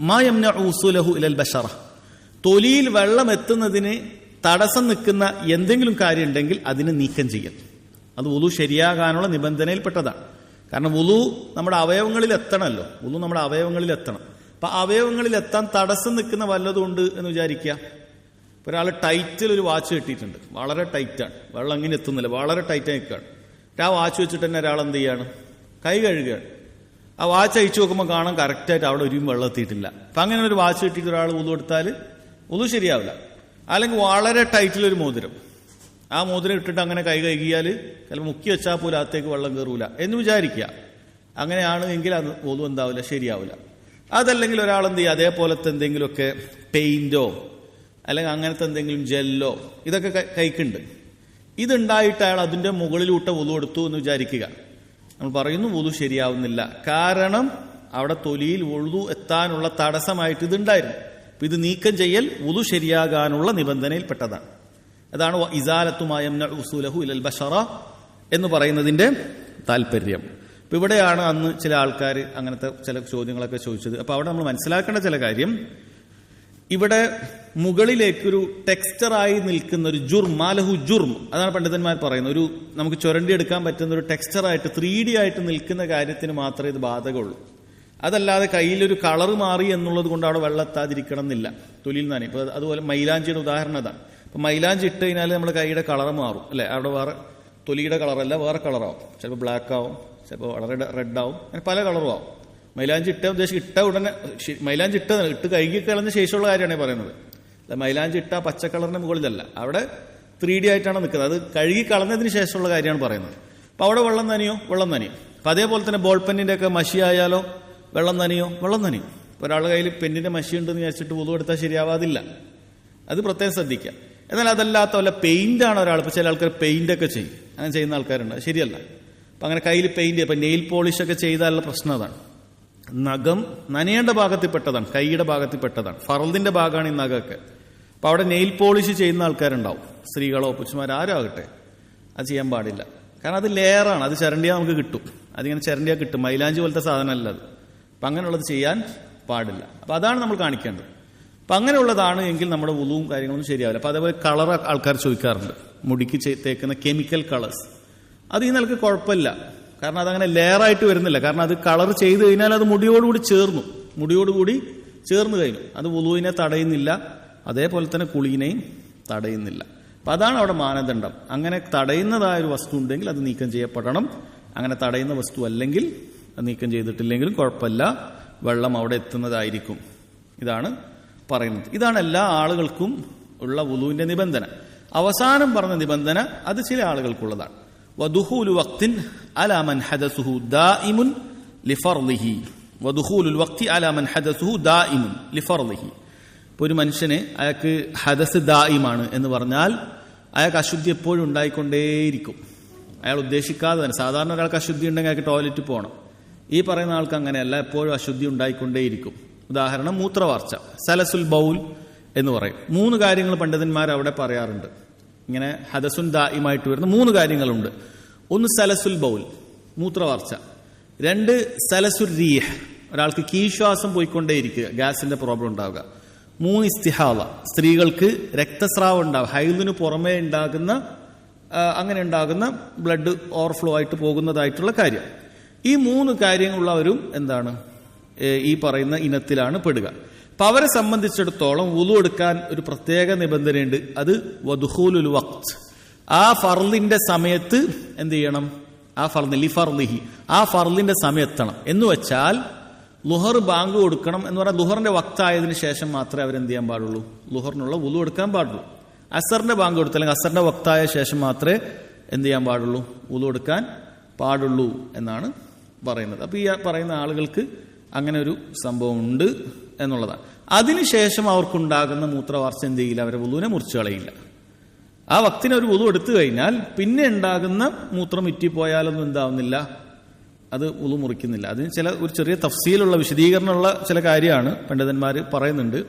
മാ യംനഉ ഉസൂലഹു ഇലൽ ബശറ, തൊലിയിൽ വെള്ളം എത്തുന്നതിന് തടസ്സം നിൽക്കുന്ന എന്തെങ്കിലും കാര്യം ഉണ്ടെങ്കിൽ അതിന് നീക്കം ചെയ്യൽ. അത് വുളു ശരിയാകാനുള്ള നിബന്ധനയിൽപ്പെട്ടതാണ്. കാരണം വുളു നമ്മുടെ അവയവങ്ങളിൽ എത്തണമല്ലോ, വുളു നമ്മുടെ അവയവങ്ങളിൽ എത്തണം. അപ്പൊ അവയവങ്ങളിൽ എത്താൻ തടസ്സം നിൽക്കുന്ന വല്ലതും ഉണ്ട് എന്ന് വിചാരിക്കുക. ഒരാൾ ടൈറ്റിൽ ഒരു വാച്ച് കെട്ടിയിട്ടുണ്ട്, വളരെ ടൈറ്റാണ്, വെള്ളം അങ്ങനെ എത്തുന്നില്ല, വളരെ ടൈറ്റായി നിൽക്കുകയാണ്. ആ വാച്ച് വെച്ചിട്ട് തന്നെ ഒരാൾ എന്ത് ചെയ്യാണ്? കൈ കഴുകുകയാണ്. ആ വാച്ച് അയച്ചു നോക്കുമ്പോൾ കാണാൻ കറക്റ്റായിട്ട് അവിടെ ഒരു വെള്ളം എത്തിയിട്ടില്ല. അപ്പൊ അങ്ങനെ ഒരു വാച്ച് കെട്ടിയിട്ട് ഒരാൾ വുളു എടുത്താൽ വുളു ശരിയാവില്ല. അല്ലെങ്കിൽ വളരെ ടൈറ്റിലൊരു മോതിരം, ആ മോതിരം ഇട്ടിട്ട് അങ്ങനെ കൈ കഴുകിയാൽ ചിലപ്പോൾ മുക്കി വെച്ചാൽ പോലും അകത്തേക്ക് വെള്ളം കയറൂല എന്ന് വിചാരിക്കുക. അങ്ങനെയാണ് എങ്കിൽ അത് വുളു എന്താവില്ല, ശരിയാവില്ല. അതല്ലെങ്കിൽ ഒരാൾ എന്ത് ചെയ്യുക, അതേപോലത്തെ എന്തെങ്കിലുമൊക്കെ പെയിന്റോ അല്ലെങ്കിൽ അങ്ങനത്തെ എന്തെങ്കിലും ജെല്ലോ ഇതൊക്കെ കൈക്കുണ്ട്, ഇതുണ്ടായിട്ട് അയാൾ അതിന്റെ മുകളിലൂട്ട വുളു എടുത്തു എന്ന് വിചാരിക്കുക. നമ്മൾ പറയുന്നു വുളു ശരിയാവുന്നില്ല, കാരണം അവിടെ തൊലിയിൽ വുളു എത്താനുള്ള തടസ്സമായിട്ട് ഇതുണ്ടായിരുന്നു. അപ്പൊ ഇത് നീക്കം ചെയ്യൽ വുളു ശരിയാകാനുള്ള നിബന്ധനയിൽപ്പെട്ടതാണ്. അതാണ് ഇസാലത്തു മാ യംനഉ ഉസൂലഹു ഇലൽ ബശറ എന്ന് പറയുന്നതിന്റെ താല്പര്യം. അപ്പൊ ഇവിടെയാണ് അന്ന് ചില ആൾക്കാർ അങ്ങനത്തെ ചില ചോദ്യങ്ങളൊക്കെ ചോദിച്ചത്. അപ്പൊ അവിടെ നമ്മൾ മനസ്സിലാക്കേണ്ട ചില കാര്യം, ഇവിടെ മുകളിലേക്കൊരു ടെക്സ്ചറായി നിൽക്കുന്ന ഒരു മാലഹു ജുർം, അതാണ് പണ്ഡിതന്മാർ പറയുന്നത്. ഒരു നമുക്ക് ചുരണ്ടി എടുക്കാൻ പറ്റുന്ന ഒരു ടെക്സ്ചറായിട്ട് 3D ആയിട്ട് നിൽക്കുന്ന കാര്യത്തിന് മാത്രമേ ഇത് ബാധകമുള്ളൂ. അതല്ലാതെ കയ്യിലൊരു കളർ മാറി എന്നുള്ളത് കൊണ്ട് അവിടെ വെള്ളം എത്താതിരിക്കണം എന്നില്ല, തൊലിയിൽ നനയും. ഇപ്പൊ അതുപോലെ മൈലാഞ്ചിയുടെ ഉദാഹരണം അതാണ്. ഇപ്പൊ മൈലാഞ്ചി ഇട്ട് കഴിഞ്ഞാൽ നമ്മുടെ കൈയുടെ കളർ മാറും അല്ലെ, അവിടെ വേറെ തൊലിയുടെ കളറല്ല, വേറെ കളറാവും. ചിലപ്പോൾ ബ്ലാക്ക് ആവും, ചിലപ്പോൾ വളരെ റെഡ് ആവും, അങ്ങനെ പല കളറും ആവും. മൈലാഞ്ചി ഇട്ട ഉടനെ മൈലാഞ്ചി ഇട്ട് കഴുകി കളഞ്ഞ ശേഷമുള്ള കാര്യമാണ് പറയുന്നത്. മൈലാഞ്ചി ഇട്ട പച്ച കളറിന് മുകളിലല്ല, അവിടെ 3D ആയിട്ടാണ് നിൽക്കുന്നത്. അത് കഴുകി കളഞ്ഞതിന് ശേഷമുള്ള കാര്യമാണ് പറയുന്നത്. അപ്പൊ അവിടെ വെള്ളം നനിയും. അപ്പൊ അതേപോലെ തന്നെ ബോൾ പെന്നിന്റെ ഒക്കെ മഷി ആയാലോ വെള്ളം നനിയും. ഇപ്പൊ ഒരാളുടെ കയ്യിൽ പെന്നിന്റെ മഷി ഉണ്ടെന്ന് വിചാരിച്ചിട്ട് വുളു എടുത്താൽ ശരിയാവാതില്ല, അത് പ്രത്യേകം ശ്രദ്ധിക്കുക. എന്നാൽ അതല്ലാത്ത വല്ല പെയിന്റ് ആണ് ഒരാൾ, ഇപ്പൊ ചില ആൾക്കാർ പെയിന്റ് ഒക്കെ ചെയ്യും, അങ്ങനെ ചെയ്യുന്ന ആൾക്കാരുണ്ട്, അത് ശരിയല്ല. അപ്പൊ അങ്ങനെ കയ്യിൽ പെയിന്റ്, ഇപ്പം നെയിൽ പോളിഷൊക്കെ ചെയ്താലുള്ള പ്രശ്നം അതാണ്. നഖം നനയേണ്ട ഭാഗത്തിൽപ്പെട്ടതാണ്, കൈയുടെ ഭാഗത്തിൽപ്പെട്ടതാണ്, ഫറദിന്റെ ഭാഗമാണ് ഈ നഖമൊക്കെ. അപ്പം അവിടെ നെയിൽ പോളിഷ് ചെയ്യുന്ന ആൾക്കാരുണ്ടാവും, സ്ത്രീകളോ പുരുഷന്മാരോ ആരാകട്ടെ. അത് ചെയ്യാൻ പാടില്ല. കാരണം അത് ലെയറാണ്, അത് ചിരണ്ടിയാൽ നമുക്ക് കിട്ടും, അതിങ്ങനെ ചിരണ്ടിയാൽ കിട്ടും, മൈലാഞ്ചി പോലത്തെ സാധനമല്ല അത്. അപ്പം അങ്ങനെയുള്ളത് ചെയ്യാൻ പാടില്ല. അപ്പം അതാണ് നമ്മൾ കാണിക്കേണ്ടത്. അപ്പം അങ്ങനെയുള്ളതാണ് എങ്കിൽ നമ്മുടെ വുളുവും കാര്യങ്ങളൊന്നും ശരിയാവില്ല. അപ്പം അതേപോലെ കളർ ആൾക്കാർ ചോദിക്കാറുണ്ട്, മുടിക്ക് തേക്കുന്ന കെമിക്കൽ കളേഴ്സ്. അത് ഈ നിലക്ക് കുഴപ്പമില്ല, കാരണം അതങ്ങനെ ലെയറായിട്ട് വരുന്നില്ല. കാരണം അത് കളർ ചെയ്ത് കഴിഞ്ഞാൽ അത് മുടിയോടുകൂടി ചേർന്ന് കഴിഞ്ഞു. അത് വുളുവിനെ തടയുന്നില്ല, അതേപോലെ തന്നെ കുളീനെയും തടയുന്നില്ല. അപ്പം അതാണ് അവിടെ മാനദണ്ഡം. അങ്ങനെ തടയുന്നതായ ഒരു വസ്തു ഉണ്ടെങ്കിൽ അത് നീക്കം ചെയ്യപ്പെടണം. അങ്ങനെ തടയുന്ന വസ്തു അല്ലെങ്കിൽ അത് നീക്കം ചെയ്തിട്ടില്ലെങ്കിലും കുഴപ്പമില്ല, വെള്ളം അവിടെ എത്തുന്നതായിരിക്കും. ഇതാണ് പറയുന്നത്. ഇതാണ് എല്ലാ ആളുകൾക്കും ഉള്ള വുളുവിന്റെ നിബന്ധന. അവസാനം പറഞ്ഞ നിബന്ധന അത് ചില ആളുകൾക്കുള്ളതാണ്. വദുഖൂലു വഖ്തിൻ അലാ മൻ ഹദസുഹു ദായിമുൻ ലിഫർളിഹി. വദുഖൂലുൽ വഖ്തി അലാ മൻ ഹദസുഹു ദായിമുൻ ലിഫർളിഹി. ഇപ്പോൾ ഒരു മനുഷ്യന് അയാൾക്ക് ഹദസ് ദായിമാണ് എന്ന് പറഞ്ഞാൽ അയാൾക്ക് അശുദ്ധി എപ്പോഴും ഉണ്ടായിക്കൊണ്ടേയിരിക്കും. അയാൾ ഉദ്ദേശിക്കാതെ തന്നെ. സാധാരണ ഒരാൾക്ക് അശുദ്ധി ഉണ്ടെങ്കിൽ അയാൾക്ക് ടോയ്ലറ്റിൽ പോകണം. ഈ പറയുന്ന ആൾക്ക് അങ്ങനെയല്ല, എപ്പോഴും അശുദ്ധി ഉണ്ടായിക്കൊണ്ടേയിരിക്കും. ഉദാഹരണം മൂത്രവാർച്ച, സലസുൽ ബൗൽ എന്ന് പറയും. 3 കാര്യങ്ങൾ പണ്ഡിതന്മാർ അവിടെ പറയാറുണ്ട്. ഇങ്ങനെ ഹദസുൻ ദായിമായിട്ട് വരുന്ന 3 കാര്യങ്ങളുണ്ട്. 1 സലസുൽ ബൗൽ, മൂത്രവാർച്ച. 2 സലസുൽ റീഹ്, ഒരാൾക്ക് കീശ്വാസം പോയിക്കൊണ്ടേയിരിക്കുക, ഗ്യാസിന്റെ പ്രോബ്ലം ഉണ്ടാവുക. 3 ഇസ്തിഹാള, സ്ത്രീകൾക്ക് രക്തസ്രാവം ഉണ്ടാവുക, ഹൈദിന് പുറമേ ഉണ്ടാകുന്ന അങ്ങനെ ഉണ്ടാകുന്ന ബ്ലഡ് ഓവർഫ്ലോ ആയിട്ട് പോകുന്നതായിട്ടുള്ള കാര്യം. ഈ 3 കാര്യങ്ങളുള്ളവരും എന്താണ് ഈ പറയുന്ന ഇനത്തിലാണ് പെടുക. അപ്പൊ അവരെ സംബന്ധിച്ചിടത്തോളം വുളു എടുക്കാൻ ഒരു പ്രത്യേക നിബന്ധനയുണ്ട്. അത് വദുഖൂലുൽ വഖ്ത്, ആ ഫർളിന്റെ സമയത്ത് എന്ത് ചെയ്യണം? ആ ഫർളി ലിഫർളിഹി, ആ ഫർളിന്റെ സമയത്തെത്തണം. എന്ന് വെച്ചാൽ ലുഹർ ബാങ്ക് കൊടുക്കണം എന്ന് പറഞ്ഞാൽ ലുഹറിന്റെ വക്തായതിനു ശേഷം മാത്രമേ അവരെന്ത് ചെയ്യാൻ പാടുള്ളൂ? ലുഹറിനുള്ള വുളു എടുക്കാൻ പാടുള്ളൂ. അസറിന്റെ ബാങ്ക് കൊടുത്തു അല്ലെങ്കിൽ അസറിന്റെ വക്തായ ശേഷം മാത്രമേ എന്ത് ചെയ്യാൻ പാടുള്ളൂ? വുളു എടുക്കാൻ പാടുള്ളൂ എന്നാണ് പറയുന്നത്. അപ്പൊ ഈ പറയുന്ന ആളുകൾക്ക് അങ്ങനെ ഒരു സംഭവം ഉണ്ട് എന്നുള്ളതാണ്. അതിനുശേഷം അവർക്കുണ്ടാകുന്ന മൂത്രവാർച്ച എന്ത് ചെയ്യില്ല? അവരെ വുളുവിനെ മുറിച്ചു കളയില്ല. ആ വക്തിന് ഒരു വുളു എടുത്തു കഴിഞ്ഞാൽ പിന്നെ ഉണ്ടാകുന്ന മൂത്രം ഇറ്റിപ്പോയാലൊന്നും എന്താവുന്നില്ല, അത് വുളു മുറിക്കുന്നില്ല. അതിന് ഒരു ചെറിയ തഫ്സീലുള്ള വിശദീകരണമുള്ള ചില കാര്യമാണ് പണ്ഡിതന്മാർ പറയുന്നുണ്ട്.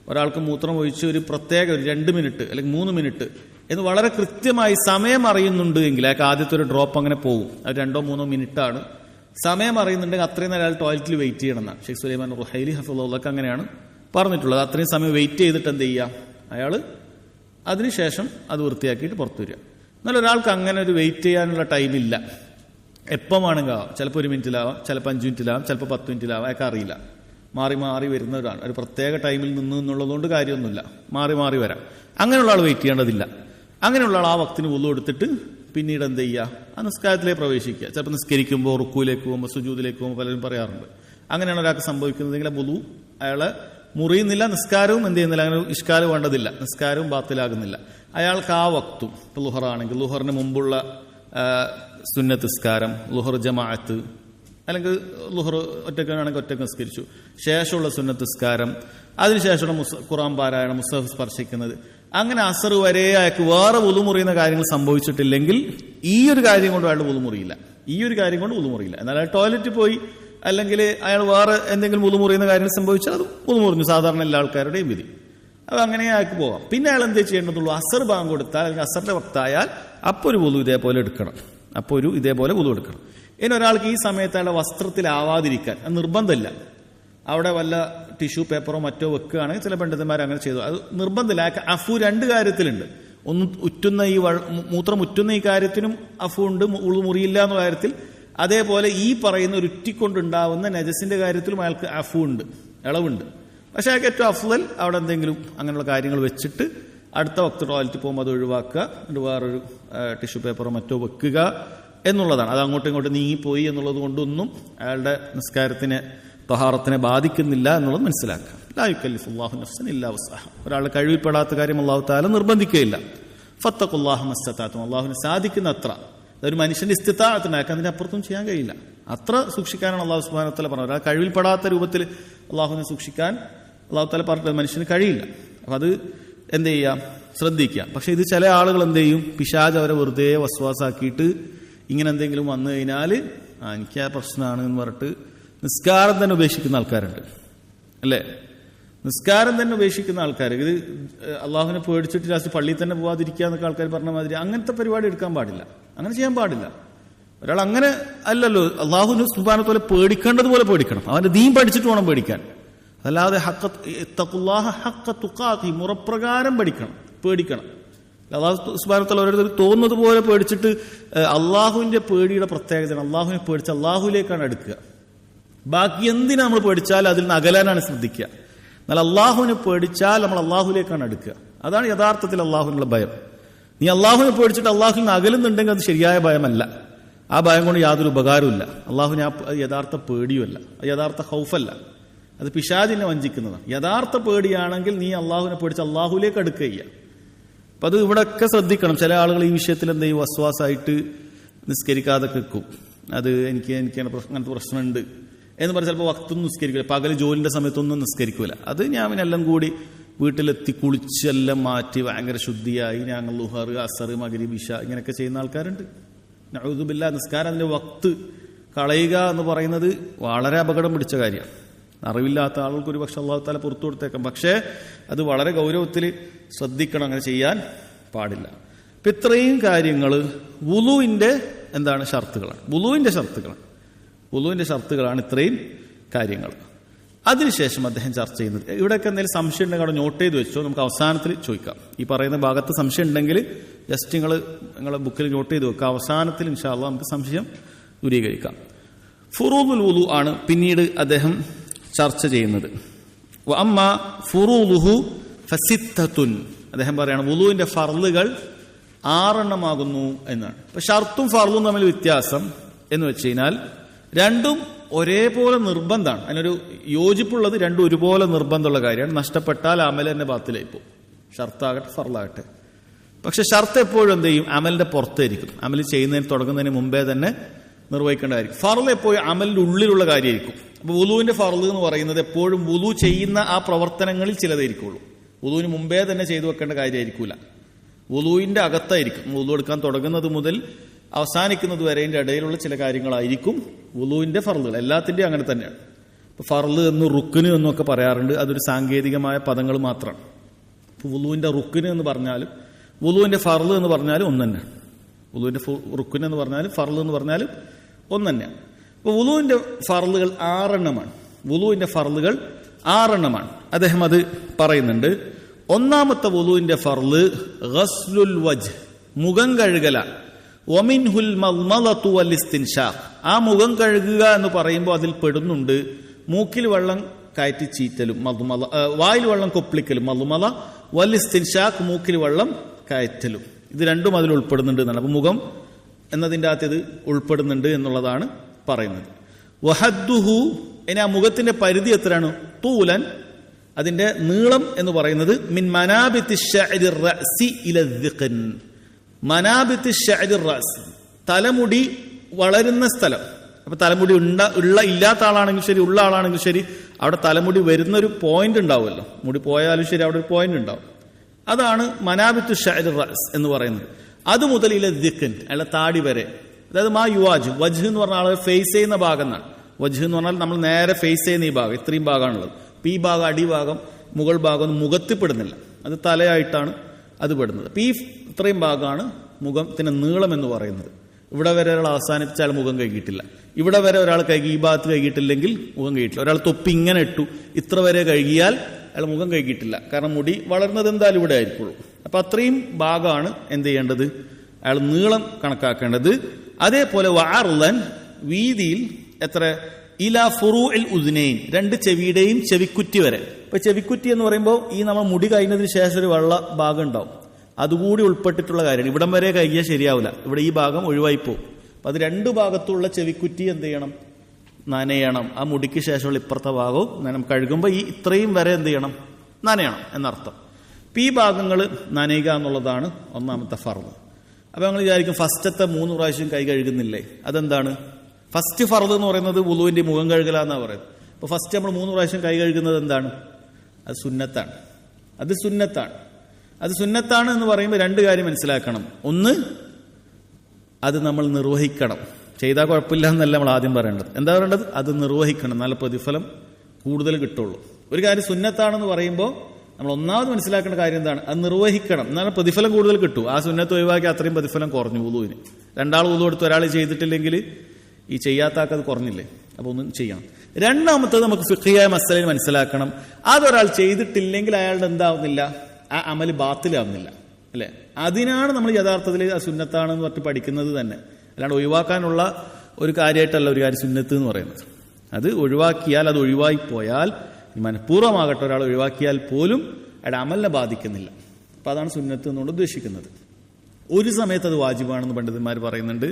ഒരാൾക്ക് മൂത്രം ഒഴിച്ച് ഒരു പ്രത്യേക 2 മിനിറ്റ് അല്ലെങ്കിൽ 3 മിനിറ്റ് എന്ന് വളരെ കൃത്യമായി സമയം അറിയുന്നുണ്ട് എങ്കിൽ അയാൾക്ക് ആദ്യത്തെ ഒരു ഡ്രോപ്പ് അങ്ങനെ പോകും. അത് 2-3 മിനിറ്റാണ്. സമയം അറിയുന്നുണ്ടെങ്കിൽ അത്രയും നേരം അയാൾ ടോയ്ലറ്റിൽ വെയിറ്റ് ചെയ്യണം എന്നാണ് ഷെയ്ഖ് സുലൈമാൻ റുഹൈലി ഹഫിളുള്ളാഹ് അങ്ങനെയാണ് പറഞ്ഞിട്ടുള്ളത്. അത്രയും സമയം വെയിറ്റ് ചെയ്തിട്ട് എന്ത് ചെയ്യുക? അയാൾ അതിനുശേഷം അത് വൃത്തിയാക്കിയിട്ട് പുറത്തു വരിക. എന്നാൽ ഒരാൾക്ക് അങ്ങനെ ഒരു വെയിറ്റ് ചെയ്യാനുള്ള ടൈമില്ല. എപ്പം വേണമെങ്കിൽ ആവാം. ചിലപ്പോൾ 1 മിനിറ്റിലാവാം, ചിലപ്പോൾ 5 മിനിറ്റിലാവാം, ചിലപ്പോൾ 10 മിനിറ്റിലാവാം. അയാൾക്ക് അറിയില്ല. മാറി മാറി വരുന്നവരാണ്. ഒരു പ്രത്യേക ടൈമിൽ നിന്ന് എന്നുള്ളതുകൊണ്ട് കാര്യമൊന്നുമില്ല. മാറി മാറി വരാം. അങ്ങനെയുള്ള ആൾ വെയിറ്റ് ചെയ്യേണ്ടതില്ല. അങ്ങനെയുള്ള ആൾ ആ വക്തിന് വുളു എടുത്തിട്ട് പിന്നീട് എന്ത് ചെയ്യുക? ആ നിസ്കാരത്തിലേക്ക് പ്രവേശിക്കുക. ചിലപ്പോൾ നിസ്കരിക്കുമ്പോൾ റുക്കൂലേക്ക് പോകുമ്പോൾ സുജൂദിലേക്ക് പോകുമ്പോൾ പലരും പറയാറുണ്ട്. അങ്ങനെയാണ് ഒരാൾക്ക് സംഭവിക്കുന്നതെങ്കിൽ ആ വുളു അയാളെ മുറിയുന്നില്ല, നിസ്കാരവും എന്ത് ചെയ്യുന്നില്ല, അങ്ങനെ ഇഷ്കാല് വേണ്ടതില്ല, നിസ്കാരവും ബാത്തിലാകുന്നില്ല. അയാൾക്ക് ആ വക്തും ഇപ്പൊ ലുഹറാണെങ്കിൽ ലുഹറിന് മുമ്പുള്ള സുന്നത്ത് നിസ്കാരം, ലുഹർ ജമാഅത്ത്, അല്ലെങ്കിൽ ലുഹർ ഒറ്റക്കാണെങ്കിൽ ഒറ്റക്ക് നിസ്കരിച്ചു, ശേഷമുള്ള സുന്നത്ത് നിസ്കാരം, അതിനുശേഷമുള്ള ഖുർആൻ പാരായണം, മുസ്ഹഫ് സ്പർശിക്കുന്നത്, അങ്ങനെ അസർ വരെ അയാൾക്ക് വേറെ വുളു മുറിയുന്ന കാര്യങ്ങൾ സംഭവിച്ചിട്ടില്ലെങ്കിൽ ഈ ഒരു കാര്യം കൊണ്ട് അയാൾ വുളു മുറിയില്ല. ഈ ഒരു കാര്യം കൊണ്ട് വുളു മുറിയില്ല. എന്നാൽ അയാൾ ടോയ്ലറ്റിൽ പോയി അല്ലെങ്കിൽ അയാൾ വേറെ എന്തെങ്കിലും വുളു മുറിയുന്ന കാര്യങ്ങൾ സംഭവിച്ചാൽ അത് വുളു മുറിഞ്ഞു. സാധാരണ എല്ലാ ആൾക്കാരുടെയും വിധി. അത് അങ്ങനെ അയാൾക്ക് പോകാം. പിന്നെ അയാൾ എന്തേ ചെയ്യേണ്ടതുള്ളൂ? അസർ ബാങ്ക് കൊടുത്താൽ അല്ലെങ്കിൽ അസറിന്റെ വക്തായാൽ അപ്പോൾ ഒരു വുളു ഇതേപോലെ എടുക്കണം. അപ്പോൾ ഒരു ഇതേപോലെ വുളു എടുക്കണം. ഇനി ഒരാൾക്ക് ഈ സമയത്ത് അയാളുടെ വസ്ത്രത്തിലാവാതിരിക്കാൻ അത് നിർബന്ധമില്ല. അവിടെ വല്ല ടിഷ്യൂ പേപ്പറോ മറ്റോ വെക്കുകയാണെങ്കിൽ ചില പണ്ഡിതന്മാർ അങ്ങനെ ചെയ്തു. അത് നിർബന്ധമില്ല. അഫു 2 കാര്യത്തിലുണ്ട്. ഒന്ന് ഉറ്റുന്ന ഈ മൂത്രം ഉറ്റുന്ന ഈ കാര്യത്തിനും അഫു ഉണ്ട്, വുളു മുറിയില്ല എന്ന കാര്യത്തിൽ. അതേപോലെ ഈ പറയുന്ന ഒരു ഉറ്റിക്കൊണ്ടുണ്ടാവുന്ന നജസിന്റെ കാര്യത്തിലും അയാൾക്ക് അഫു ഉണ്ട്, ഇളവുണ്ട്. പക്ഷെ അയാൾക്ക് ഏറ്റവും അഫ്ളൽ അവിടെ എന്തെങ്കിലും അങ്ങനെയുള്ള കാര്യങ്ങൾ വെച്ചിട്ട് അടുത്ത വക്ത് ടോയ്ലറ്റിൽ പോകുമ്പോൾ അത് ഒഴിവാക്കുക, എന്നിട്ട് വേറൊരു ടിഷ്യൂ പേപ്പറോ മറ്റോ വെക്കുക എന്നുള്ളതാണ്. അത് അങ്ങോട്ടും ഇങ്ങോട്ടും നീങ്ങിപ്പോയി എന്നുള്ളത് കൊണ്ടൊന്നും അയാളുടെ നിസ്കാരത്തിനെ തഹാറത്തിനെ ബാധിക്കുന്നില്ല എന്നുള്ളത് മനസ്സിലാക്കുക. ലാ യുകല്ലിഫുല്ലാഹു നഫ്സൻ ഇല്ലാ വസ്അഹ. ഒരാളുടെ കഴിവിൽപ്പെടാത്ത കാര്യം അല്ലാഹു തആല നിർബന്ധിക്കുകയില്ല. ഫത്തഖുല്ലാഹ മസ്തതാഅതും. അല്ലാഹുവിന് സാധിക്കുന്ന അത്ര. അതൊരു മനുഷ്യന്റെ ഇസ്തിതാഅത്തിനാക്കാൻ അതിന്റെ അപ്പുറത്തും ചെയ്യാൻ കഴിയില്ല. അത്ര സൂക്ഷിക്കാനാണ് അല്ലാഹു സുബ്ഹാനഹു വ തആല പറഞ്ഞത്. ഒരാൾ കഴിവിൽപ്പെടാത്ത രൂപത്തിൽ അല്ലാഹുവിനെ സൂക്ഷിക്കാൻ അല്ലാഹു തആല പറഞ്ഞത് മനുഷ്യന് കഴിയില്ല. അപ്പൊ അത് എന്ത് ചെയ്യാം? ശ്രദ്ധിക്കുക. പക്ഷെ ഇത് ചില ആളുകൾ എന്ത് ചെയ്യും? പിശാച് അവരെ വെറുതെ വസ്വാസാക്കിയിട്ട് ഇങ്ങനെ എന്തെങ്കിലും വന്നു കഴിഞ്ഞാൽ എനിക്ക് ആ പ്രശ്നമാണ് എന്ന് പറഞ്ഞിട്ട് നിസ്കാരം തന്നെ ഉപേക്ഷിക്കുന്ന ആൾക്കാരുണ്ട്, അല്ലേ? നിസ്കാരം തന്നെ ഉപേക്ഷിക്കുന്ന ആൾക്കാർ, ഇത് അള്ളാഹുവിനെ പേടിച്ചിട്ട് ലാസ്റ്റ് പള്ളിയിൽ തന്നെ പോകാതിരിക്കുക എന്നൊക്കെ ആൾക്കാർ പറഞ്ഞ മാതിരി അങ്ങനത്തെ പരിപാടി എടുക്കാൻ പാടില്ല, അങ്ങനെ ചെയ്യാൻ പാടില്ല. ഒരാൾ അങ്ങനെ അല്ലല്ലോ, അള്ളാഹുവിന് സുബ്ഹാനഹു വതആല പേടിക്കേണ്ടതുപോലെ പേടിക്കണം, അവന്റെ ദീൻ പഠിച്ചിട്ട് വേണം പേടിക്കാൻ. അല്ലാതെ മുറപ്രകാരം പേടിക്കണം. അള്ളാഹു സുബ്ഹാനഹു വതആല ഓരോരുത്തർ തോന്നുന്നത് പോലെ പേടിച്ചിട്ട് അള്ളാഹുവിന്റെ പേടിയുടെ പ്രത്യേകത അള്ളാഹുവിനെ പേടിച്ച് അള്ളാഹുവിലേക്കാണ് അടുക്കുക. ബാക്കി എന്തിനാ നമ്മൾ പേടിച്ചാൽ അതിൽ നിന്ന് അകലാനാണ് ശ്രദ്ധിക്കുക. എന്നാൽ അള്ളാഹുവിനെ പേടിച്ചാൽ നമ്മൾ അള്ളാഹുവിലേക്കാണ് അടുക്കുക. അതാണ് യഥാർത്ഥത്തിൽ അള്ളാഹുവിനുള്ള ഭയം. നീ അള്ളാഹുവിനെ പേടിച്ചിട്ട് അള്ളാഹുവിൽ നിന്ന് അകലുന്നുണ്ടെങ്കിൽ അത് ശരിയായ ഭയമല്ല. ആ ഭയം കൊണ്ട് യാതൊരു ഉപകാരമില്ല. അള്ളാഹുവിനെ യഥാർത്ഥ പേടിയുമല്ല, യഥാർത്ഥ ഹൗഫല്ല, അത് പിശാചിനെ വഞ്ചിക്കുന്നതാണ്. യഥാർത്ഥ പേടിയാണെങ്കിൽ നീ അള്ളാഹുവിനെ പേടിച്ച് അള്ളാഹുവിലേക്ക് അടുക്കുക ചെയ്യുക. അപ്പൊ അത് ഇവിടെയൊക്കെ ശ്രദ്ധിക്കണം. ചില ആളുകൾ ഈ വിഷയത്തിൽ എന്തെങ്കിലും വസ്വാസായിട്ട് നിസ്കരിക്കാതെ വെക്കും. അത് എനിക്ക് അങ്ങനത്തെ പ്രശ്നമുണ്ട് എന്ന് പറഞ്ഞാൽ ചിലപ്പോൾ വക്തൊന്നും നിസ്കരിക്കില്ല, പകൽ ജോലിന്റെ സമയത്തൊന്നും നിസ്കരിക്കില്ല. അത് ഞാൻ എല്ലാം കൂടി വീട്ടിലെത്തി കുളിച്ചെല്ലാം മാറ്റി ഭയങ്കര ശുദ്ധിയായി ഞങ്ങൾ ളുഹർ, അസർ, മഗ്രിബ്, ഇശ ഇങ്ങനെയൊക്കെ ചെയ്യുന്ന ആൾക്കാരുണ്ട്. നഊദു ബില്ലാഹ്. നിസ്കാരം അതിന്റെ വക്ത് കളയുക എന്ന് പറയുന്നത് വളരെ അപകടം പിടിച്ച കാര്യമാണ്. അറിവില്ലാത്ത ആളുകൾക്ക് ഒരു പക്ഷെ അല്ലാഹു തആല പുറത്തു കൊടുത്തേക്കാം, പക്ഷേ അത് വളരെ ഗൗരവത്തിൽ ശ്രദ്ധിക്കണം, അങ്ങനെ ചെയ്യാൻ പാടില്ല. ഇപ്പൊ ഇത്രയും കാര്യങ്ങൾ വുളുവിന്റെ ഷർത്തുകളാണ്. വുളുവിന്റെ ഷർത്തുകളാണ് ഇത്രയും കാര്യങ്ങൾ. അതിനുശേഷം അദ്ദേഹം ചർച്ച ചെയ്യുന്നത്, ഇവിടെയൊക്കെ എന്തെങ്കിലും സംശയം ഉണ്ടെങ്കിൽ അവിടെ നോട്ട് ചെയ്ത് വെച്ചോ, നമുക്ക് അവസാനത്തിൽ ചോദിക്കാം. ഈ പറയുന്ന ഭാഗത്ത് സംശയം ഉണ്ടെങ്കിൽ ജസ്റ്റ് നിങ്ങളെ ബുക്കിൽ നോട്ട് ചെയ്ത് വെക്കുക. അവസാനത്തിൽ ഇൻഷാ അല്ലാഹ് നമുക്ക് സംശയം ദൂരീകരിക്കാം. ഫുറൂദുൽ വുളു ആണ് പിന്നീട് അദ്ദേഹം ചർച്ച ചെയ്യുന്നത്. വഅമ്മ ഫുറൂദുഹു ഫസിത്തത്തുൻ. അദ്ദേഹം പറയാണ് വുളുവിന്റെ ഫർളുകൾ 6 എന്നാണ്. ഇപ്പൊ ഷർത്തും ഫർളും തമ്മിൽ വ്യത്യാസം എന്ന് വെച്ച് കഴിഞ്ഞാൽ രണ്ടും ഒരേപോലെ നിർബന്ധമാണ്. അതിനൊരു യോജിപ്പുള്ളത്, രണ്ടും ഒരുപോലെ നിർബന്ധമുള്ള കാര്യമാണ്. നഷ്ടപ്പെട്ടാൽ അമൽ തന്നെ ബാത്തിലായി പോകും, ഷർത്താകട്ടെ ഫർളാകട്ടെ. പക്ഷെ ഷർത്ത് എപ്പോഴും എന്ത് ചെയ്യും? അമലിന്റെ പുറത്തായിരിക്കും. അമൽ ചെയ്യുന്നതിന് തുടങ്ങുന്നതിന് മുമ്പേ തന്നെ നിർവഹിക്കേണ്ടതായിരിക്കും. ഫർള് എപ്പോഴും അമലിന്റെ ഉള്ളിലുള്ള കാര്യമായിരിക്കും. അപ്പൊ വുളുവിന്റെ ഫർള് എന്ന് പറയുന്നത് എപ്പോഴും വുളു ചെയ്യുന്ന ആ പ്രവർത്തനങ്ങളിൽ ചിലതായിരിക്കുള്ളൂ. വുളുവിന് മുമ്പേ തന്നെ ചെയ്തു വെക്കേണ്ട കാര്യമായിരിക്കൂല, വുളുവിന്റെ അകത്തായിരിക്കും. വുളു എടുക്കാൻ തുടങ്ങുന്നത് മുതൽ അവസാനിക്കുന്നത് വരെ ഇടയിലുള്ള ചില കാര്യങ്ങളായിരിക്കും വുളുവിന്റെ ഫർളുകൾ. എല്ലാത്തിന്റെയും അങ്ങനെ തന്നെയാണ്. ഇപ്പൊ ഫർള് എന്നും റുക്കിന് എന്നും ഒക്കെ പറയാറുണ്ട്, അതൊരു സാങ്കേതികമായ പദങ്ങൾ മാത്രമാണ്. ഇപ്പൊ വുളുവിന്റെ റുക്കിന് എന്ന് പറഞ്ഞാലും വുളുവിന്റെ ഫർള് എന്ന് പറഞ്ഞാലും ഒന്ന് തന്നെയാണ്. വുളുവിന്റെ റുക്കിന് എന്ന് പറഞ്ഞാലും ഫർള് എന്ന് പറഞ്ഞാലും ഒന്ന് തന്നെയാണ്. ഇപ്പൊ വുളുവിന്റെ ഫർളുകൾ 6 വുളുവിന്റെ ഫർളുകൾ 6 അദ്ദേഹം അത് പറയുന്നുണ്ട്. ഒന്നാമത്തെ വുളുവിന്റെ ഫർള് ഗസ്ലുൽ വജ്ഹ്, മുഖം കഴുകലാണ്. വമിൻഹുൽ മദ്മദതു വൽ ഇസ്തിൻഷാഖ്. ആ മുഖം കഴുകുക എന്ന് പറയുമ്പോൾ അതിൽ പെടുന്നുണ്ട് മൂക്കിൽ വെള്ളം കയറ്റി ചീറ്റലും, വായിൽ വെള്ളം കൊപ്പിളിക്കലും, മദ്മദ വൽ ഇസ്തിൻഷാഖ്, മൂക്കിൽ വെള്ളം കയറ്റലും. ഇത് രണ്ടും അതിൽ ഉൾപ്പെടുന്നുണ്ട് എന്നാണ്. അപ്പൊ മുഖം എന്നതിൻ്റെ അകത്ത് ഇത് ഉൾപ്പെടുന്നുണ്ട് എന്നുള്ളതാണ് പറയുന്നത്. വഹദ്ദുഹു, ഇനി ആ മുഖത്തിന്റെ പരിധി എത്രയാണ്? തൂലൻ, അതിന്റെ നീളം എന്ന് പറയുന്നത് മിൻ മനാബിത്തി ശഅരി റഅസി ഇല ദിഖൻ. മനാബിത്തി ശഅരി റഅസ്, തലമുടി വളരുന്ന സ്ഥലം. അപ്പൊ തലമുടി ഇല്ലാത്ത ആളാണെങ്കിൽ ശരി, ഉള്ള ആളാണെങ്കിൽ ശരി, അവിടെ തലമുടി വരുന്നൊരു പോയിന്റ് ഉണ്ടാവുമല്ലോ. മുടി പോയാലും ശരി അവിടെ ഒരു പോയിന്റ് ഉണ്ടാവും. അതാണ് മനാബിത്തു ശഅരി റഅസ് എന്ന് പറയുന്നത്. അത് മുതൽ ഇല ദിഖൻ, അയാളെ താടി വരെ. അതായത് മാ യുവാജ്, വജ്ഹ് എന്ന് പറഞ്ഞ ആളെ ഫേസ് ചെയ്യുന്ന ഭാഗം എന്നാണ്. വജ്ഹ് എന്ന് പറഞ്ഞാൽ നമ്മൾ നേരെ ഫേസ് ചെയ്യുന്ന ഈ ഭാഗം, ഇത്രയും ഭാഗമാണുള്ളത്. അപ്പൊ ഈ ഭാഗം, അടിഭാഗം, മുകൾ ഭാഗം ഒന്നും മുഖത്തിൽ പെടുന്നില്ല, അത് തലയായിട്ടാണ് അത് പെടുന്നത്. അപ്പൊ ഈ ഇത്രയും ഭാഗമാണ് മുഖത്തിന്റെ നീളം എന്ന് പറയുന്നത്. ഇവിടെ വരെ ഒരാൾ അവസാനിപ്പിച്ചാൽ മുഖം കഴുകിയിട്ടില്ല, ഇവിടെ വരെ ഒരാൾ ഈ ഭാഗത്ത് കഴുകിയിട്ടില്ലെങ്കിൽ മുഖം കഴുകിയിട്ടില്ല. ഒരാൾ തൊപ്പി ഇങ്ങനെ ഇട്ടു, ഇത്ര വരെ കഴുകിയാൽ അയാൾ മുഖം കഴുകിയിട്ടില്ല, കാരണം മുടി വളർന്നത് എന്തായാലും ഇവിടെ ആയിരിക്കുള്ളൂ. അപ്പൊ അത്രയും ഭാഗമാണ് എന്ത് ചെയ്യേണ്ടത്? അയാൾ നീളം കണക്കാക്കേണ്ടത്. അതേപോലെ വഅർളൻ, വീതിയിൽ എത്ര? ഇലാ ഫുറൂഇൽ ഉദ്നൈൻ, 2 ചെവിയുടെയും ചെവിക്കുറ്റി വരെ. ഇപ്പൊ ചെവിക്കുറ്റി എന്ന് പറയുമ്പോൾ ഈ നമ്മൾ മുടി കഴിഞ്ഞതിന് ശേഷം ഒരു വെള്ള ഭാഗം ഉണ്ടാവും, അതുകൂടി ഉൾപ്പെട്ടിട്ടുള്ള കാര്യമാണ്. ഇവിടം വരെ കഴുകിയാൽ ശരിയാവില്ല, ഇവിടെ ഈ ഭാഗം ഒഴിവായി പോകും. അപ്പൊ അത് 2 ഭാഗത്തുള്ള ചെവിക്കുറ്റി എന്ത് ചെയ്യണം? നനയണം. ആ മുടിക്ക് ശേഷമുള്ള ഇപ്പുറത്തെ ഭാഗവും നമ്മൾ കഴുകുമ്പോൾ ഈ ഇത്രയും വരെ എന്ത് ചെയ്യണം? നനയണം എന്നർത്ഥം. അപ്പൊ ഈ ഭാഗങ്ങൾ നനയുക എന്നുള്ളതാണ് ഒന്നാമത്തെ ഫർള്. അപ്പൊ ഞങ്ങൾ വിചാരിക്കും ഫസ്റ്റത്തെ 3 പ്രാവശ്യം കൈ കഴുകുന്നില്ലേ, അതെന്താണ്? ഫസ്റ്റ് ഫർള് എന്ന് പറയുന്നത് വുളുവിന്റെ മുഖം കഴുകലാന്നാ പറയുന്നത്. അപ്പൊ ഫസ്റ്റ് നമ്മൾ 3 പ്രാവശ്യം കൈ കഴുകുന്നത് എന്താണ്? അത് സുന്നത്താണ്. അത് സുന്നത്താണ് എന്ന് പറയുമ്പോൾ 2 കാര്യം മനസ്സിലാക്കണം. ഒന്ന്, അത് നമ്മൾ നിർവഹിക്കണം. ചെയ്താൽ കുഴപ്പമില്ല എന്നല്ല നമ്മൾ ആദ്യം പറയേണ്ടത്. എന്താ പറയേണ്ടത്? അത് നിർവഹിക്കണം, നല്ല പ്രതിഫലം കൂടുതൽ കിട്ടുള്ളൂ. ഒരു കാര്യം സുന്നത്താണെന്ന് പറയുമ്പോൾ നമ്മൾ ഒന്നാമത് മനസ്സിലാക്കേണ്ട കാര്യം എന്താണ്? അത് നിർവഹിക്കണം, എന്നാലും പ്രതിഫലം കൂടുതൽ കിട്ടും. ആ സുന്നത്ത് ഒഴിവാക്കി അത്രയും പ്രതിഫലം കുറഞ്ഞു വുളുവിന്. 2 വുളു എടുത്ത് ഒരാൾ ചെയ്തിട്ടില്ലെങ്കിൽ ഈ ചെയ്യാത്താക്കത് കുറഞ്ഞില്ലേ? അപ്പോൾ ഒന്നും ചെയ്യണം. രണ്ടാമത്തത് നമുക്ക് ഫിഖ്ഹിയായ മസലയിൽ മനസ്സിലാക്കണം, അതൊരാൾ ചെയ്തിട്ടില്ലെങ്കിൽ അയാളുടെ എന്താവുന്നില്ല, ആ അമല് ബാത്തിലാവുന്നില്ല, അല്ലെ? അതിനാണ് നമ്മൾ യഥാർത്ഥത്തിൽ ആ സുന്നത്താണെന്ന് പറഞ്ഞ് പഠിക്കുന്നത് തന്നെ. അല്ലാണ്ട് ഒഴിവാക്കാനുള്ള ഒരു കാര്യമായിട്ടല്ല ഒരു കാര്യം സുന്നത്ത് എന്ന് പറയുന്നത്. അത് ഒഴിവാക്കിയാൽ, അത് ഒഴിവായി പോയാൽ, മനഃപൂർവ്വമാകട്ടെ ഒരാൾ ഒഴിവാക്കിയാൽ പോലും അയാളുടെ അമലിനെ ബാധിക്കുന്നില്ല. അപ്പം അതാണ് സുന്നത്ത് എന്നുകൊണ്ട് ഉദ്ദേശിക്കുന്നത്. ഒരു സമയത്ത് അത് വാജിബാണെന്ന് പണ്ഡിതന്മാർ പറയുന്നുണ്ട്.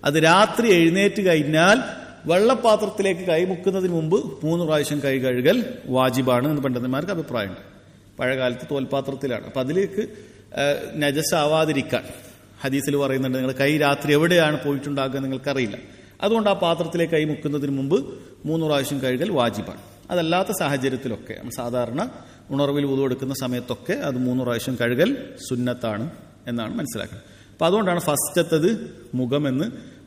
അത് രാത്രി എഴുന്നേറ്റ് കഴിഞ്ഞാൽ വെള്ളപ്പാത്രത്തിലേക്ക് കൈമുക്കുന്നതിന് മുമ്പ് 3 പ്രാവശ്യം കൈ കഴുകൽ വാജിബാണ് എന്ന് പണ്ഡിതന്മാർക്ക് അഭിപ്രായമുണ്ട്. പഴയകാലത്ത് തോൽപാത്രത്തിലാണ്. അപ്പം അതിലേക്ക് നജസാവാതിരിക്കാൻ ഹദീസിൽ പറയുന്നുണ്ട്, നിങ്ങൾ കൈ രാത്രി എവിടെയാണ് പോയിട്ടുണ്ടാകുക നിങ്ങൾക്കറിയില്ല, അതുകൊണ്ട് ആ പാത്രത്തിലേക്ക് കൈ മുക്കുന്നതിന് മുമ്പ് 3 പ്രാവശ്യം കഴുകൽ വാജിബാണ്. അതല്ലാത്ത സാഹചര്യത്തിലൊക്കെ, സാധാരണ ഉണർവിൽ വുളു എടുക്കുന്ന സമയത്തൊക്കെ അത് 3 പ്രാവശ്യം കഴുകൽ സുന്നത്താണ് എന്നാണ് മനസ്സിലാക്കുന്നത്. അപ്പം അതുകൊണ്ടാണ് ഫസ്റ്റത്തത് മുഖമെന്ന്